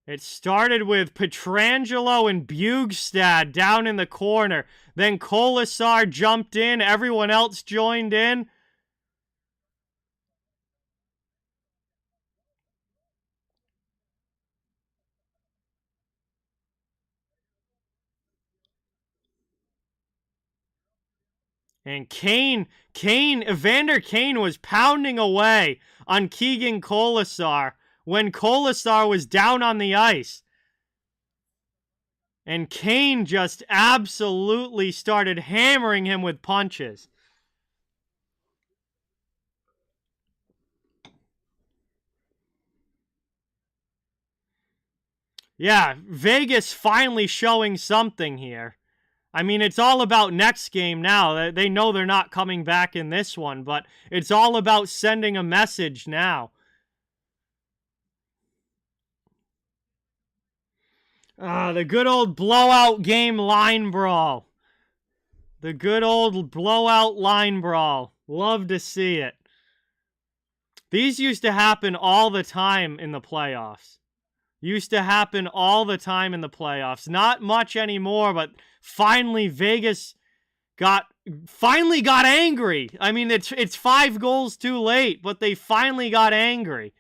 It started with Pietrangelo and Bugstad down in the corner. Then Kolasar jumped in. Everyone else joined in. And Evander Kane was pounding away on Keegan Kolasar when Kolasar was down on the ice. And Kane just absolutely started hammering him with punches. Yeah, Vegas finally showing something here. I mean, it's all about next game now. They know they're not coming back in this one, but it's all about sending a message now. The good old blowout game line brawl. The good old blowout line brawl. Love to see it. These used to happen all the time in the playoffs. Used to happen all the time in the playoffs. Not much anymore, but finally Vegas finally got angry. I mean, it's 5 goals too late, but they finally got angry.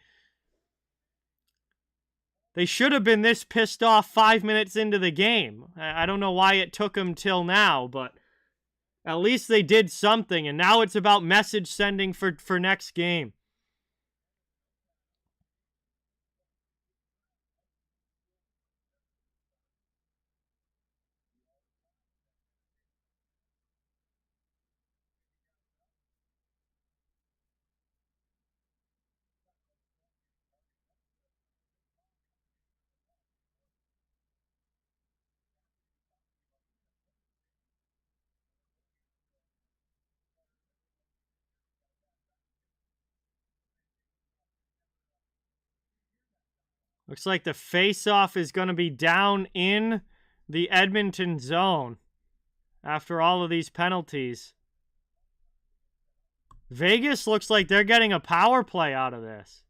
They should have been this pissed off 5 minutes into the game. I don't know why it took them till now, but at least they did something, and now it's about message sending for next game. Looks like the face-off is going to be down in the Edmonton zone after all of these penalties. Vegas looks like they're getting a power play out of this.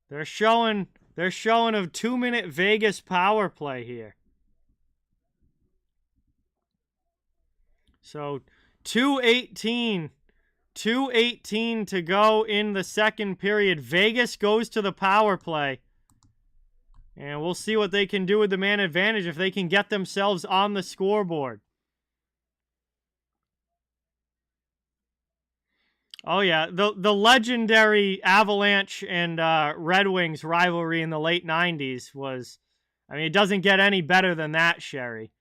They're showing a 2-minute Vegas power play here. So 2:18 to go in the second period. Vegas goes to the power play. And we'll see what they can do with the man advantage if they can get themselves on the scoreboard. Oh, yeah. The legendary Avalanche and Red Wings rivalry in the late 90s was... I mean, it doesn't get any better than that, Sherry.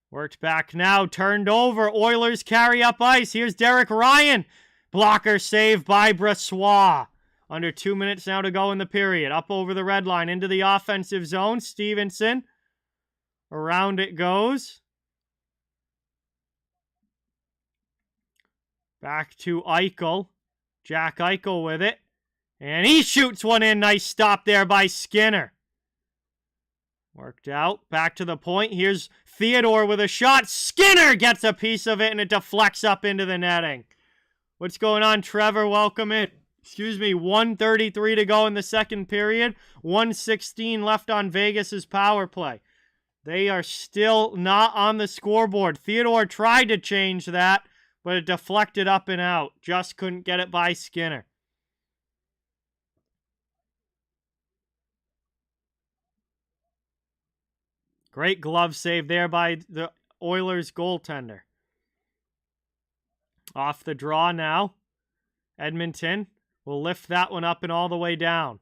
Worked back now, turned over. Oilers carry up ice. Here's Derek Ryan. Blocker save by Brassois. Under 2 minutes now to go in the period. Up over the red line into the offensive zone. Stevenson. Around it goes. Back to Eichel. Jack Eichel with it. And he shoots one in. Nice stop there by Skinner. Worked out. Back to the point. Here's Theodore with a shot. Skinner gets a piece of it, and it deflects up into the netting. What's going on, Trevor? Welcome in. 1:33 to go in the second period. 1:16 left on Vegas's power play. They are still not on the scoreboard. Theodore tried to change that, but it deflected up and out. Just couldn't get it by Skinner. Great glove save there by the Oilers goaltender. Off the draw now. Edmonton will lift that one up and all the way down.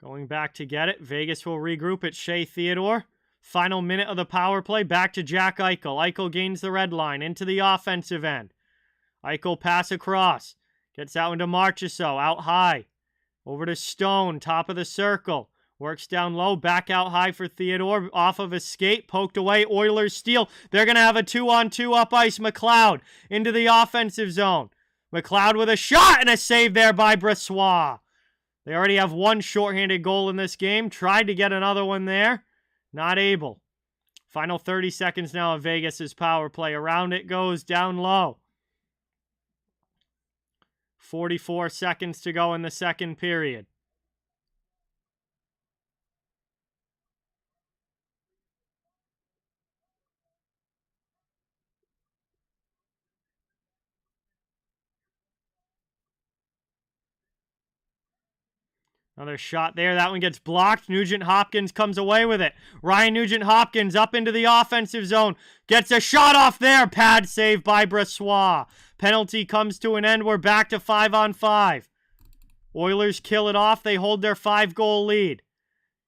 Going back to get it. Vegas will regroup. It's Shea Theodore. Final minute of the power play. Back to Jack Eichel. Eichel gains the red line into the offensive end. Eichel pass across. Gets out into Marchessault. Out high. Over to Stone. Top of the circle. Works down low. Back out high for Theodore. Off of a skate. Poked away. Oilers steal. They're going to have a 2-on-2 up ice. McLeod into the offensive zone. McLeod with a shot and a save there by Brossoit. They already have one shorthanded goal in this game. Tried to get another one there. Not able. Final 30 seconds now of Vegas' power play. Around it goes down low. 44 seconds to go in the second period. Another shot there. That one gets blocked. Nugent-Hopkins comes away with it. Ryan Nugent-Hopkins up into the offensive zone. Gets a shot off there. Pad save by Brossoit. Penalty comes to an end. We're back to 5-on-5. Oilers kill it off. They hold their 5-goal lead.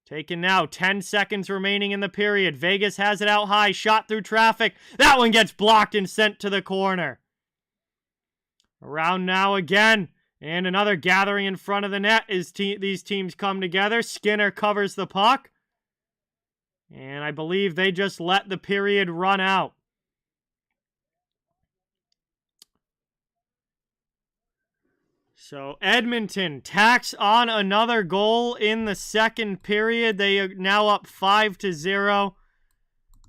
Taken now. 10 seconds remaining in the period. Vegas has it out high. Shot through traffic. That one gets blocked and sent to the corner. Around now again. And another gathering in front of the net as these teams come together. Skinner covers the puck. And I believe they just let the period run out. So Edmonton tacks on another goal in the second period. They are now up 5-0.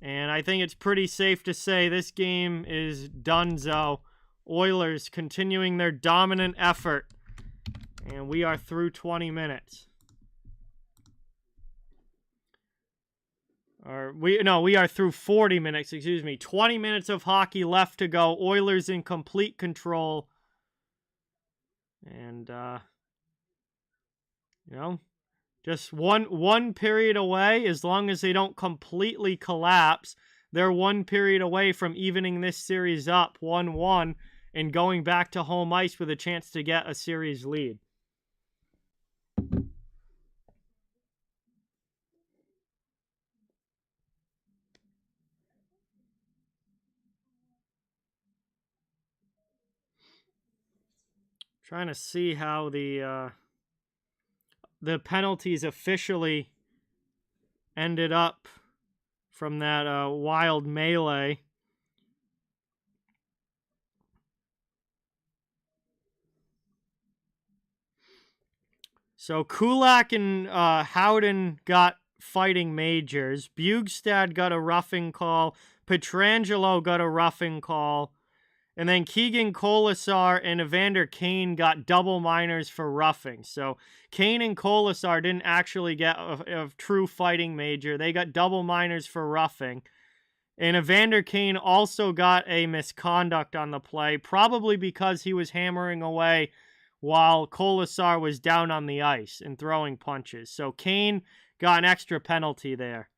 And I think it's pretty safe to say this game is donezo. Oilers continuing their dominant effort. And we are through 20 minutes. We are through 40 minutes, excuse me. 20 minutes of hockey left to go. Oilers in complete control. And, just one period away. As long as they don't completely collapse, they're one period away from evening this series up 1-1 and going back to home ice with a chance to get a series lead. Trying to see how the penalties officially ended up from that wild melee. So Kulak and Howden got fighting majors. Bugstad got a roughing call. Pietrangelo got a roughing call. And then Keegan Colasar and Evander Kane got double minors for roughing. So Kane and Colasar didn't actually get a true fighting major. They got double minors for roughing. And Evander Kane also got a misconduct on the play, probably because he was hammering away while Colasar was down on the ice and throwing punches. So Kane got an extra penalty there.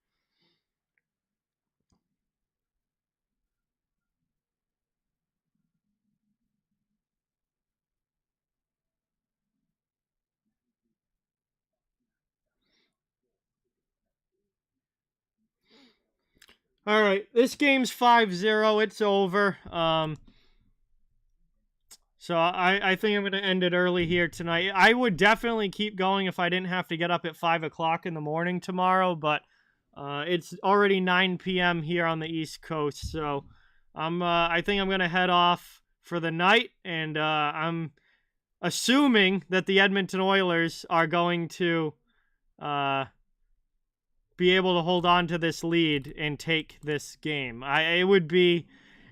All right, this game's 5-0. It's over. So I think I'm going to end it early here tonight. I would definitely keep going if I didn't have to get up at 5 o'clock in the morning tomorrow, but it's already 9 p.m. here on the East Coast, so I think I'm going to head off for the night, and I'm assuming that the Edmonton Oilers are going to be able to hold on to this lead and take this game. It would be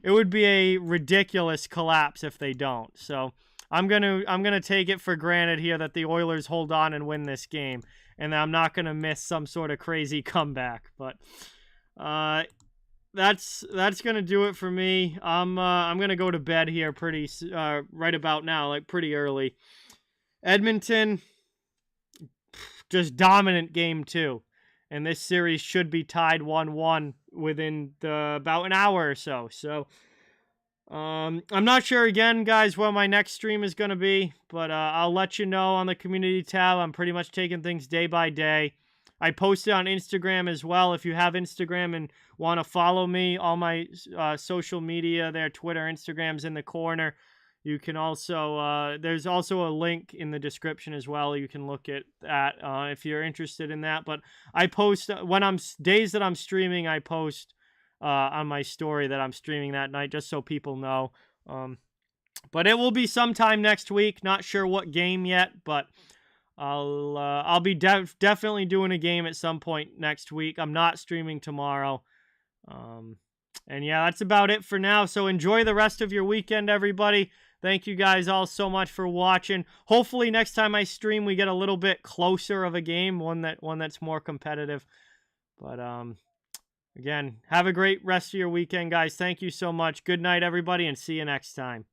a ridiculous collapse if they don't. So I'm gonna take it for granted here that the Oilers hold on and win this game, and I'm not gonna miss some sort of crazy comeback. But that's gonna do it for me. I'm gonna go to bed here pretty right about now, like pretty early. Edmonton, just dominant game 2. And this series should be tied 1-1 within about an hour or so. So I'm not sure again, guys, what my next stream is going to be, but I'll let you know on the community tab. I'm pretty much taking things day by day. I posted on Instagram as well. If you have Instagram and want to follow me, all my social media there, Twitter, Instagram's in the corner. You can also, there's also a link in the description as well. You can look at that if you're interested in that. But I post, days that I'm streaming, I post on my story that I'm streaming that night, just so people know. But it will be sometime next week. Not sure what game yet, but I'll be definitely doing a game at some point next week. I'm not streaming tomorrow. And yeah, that's about it for now. So enjoy the rest of your weekend, everybody. Thank you guys all so much for watching. Hopefully next time I stream, we get a little bit closer of a game, one that's more competitive. But again, have a great rest of your weekend, guys. Thank you so much. Good night, everybody, and see you next time.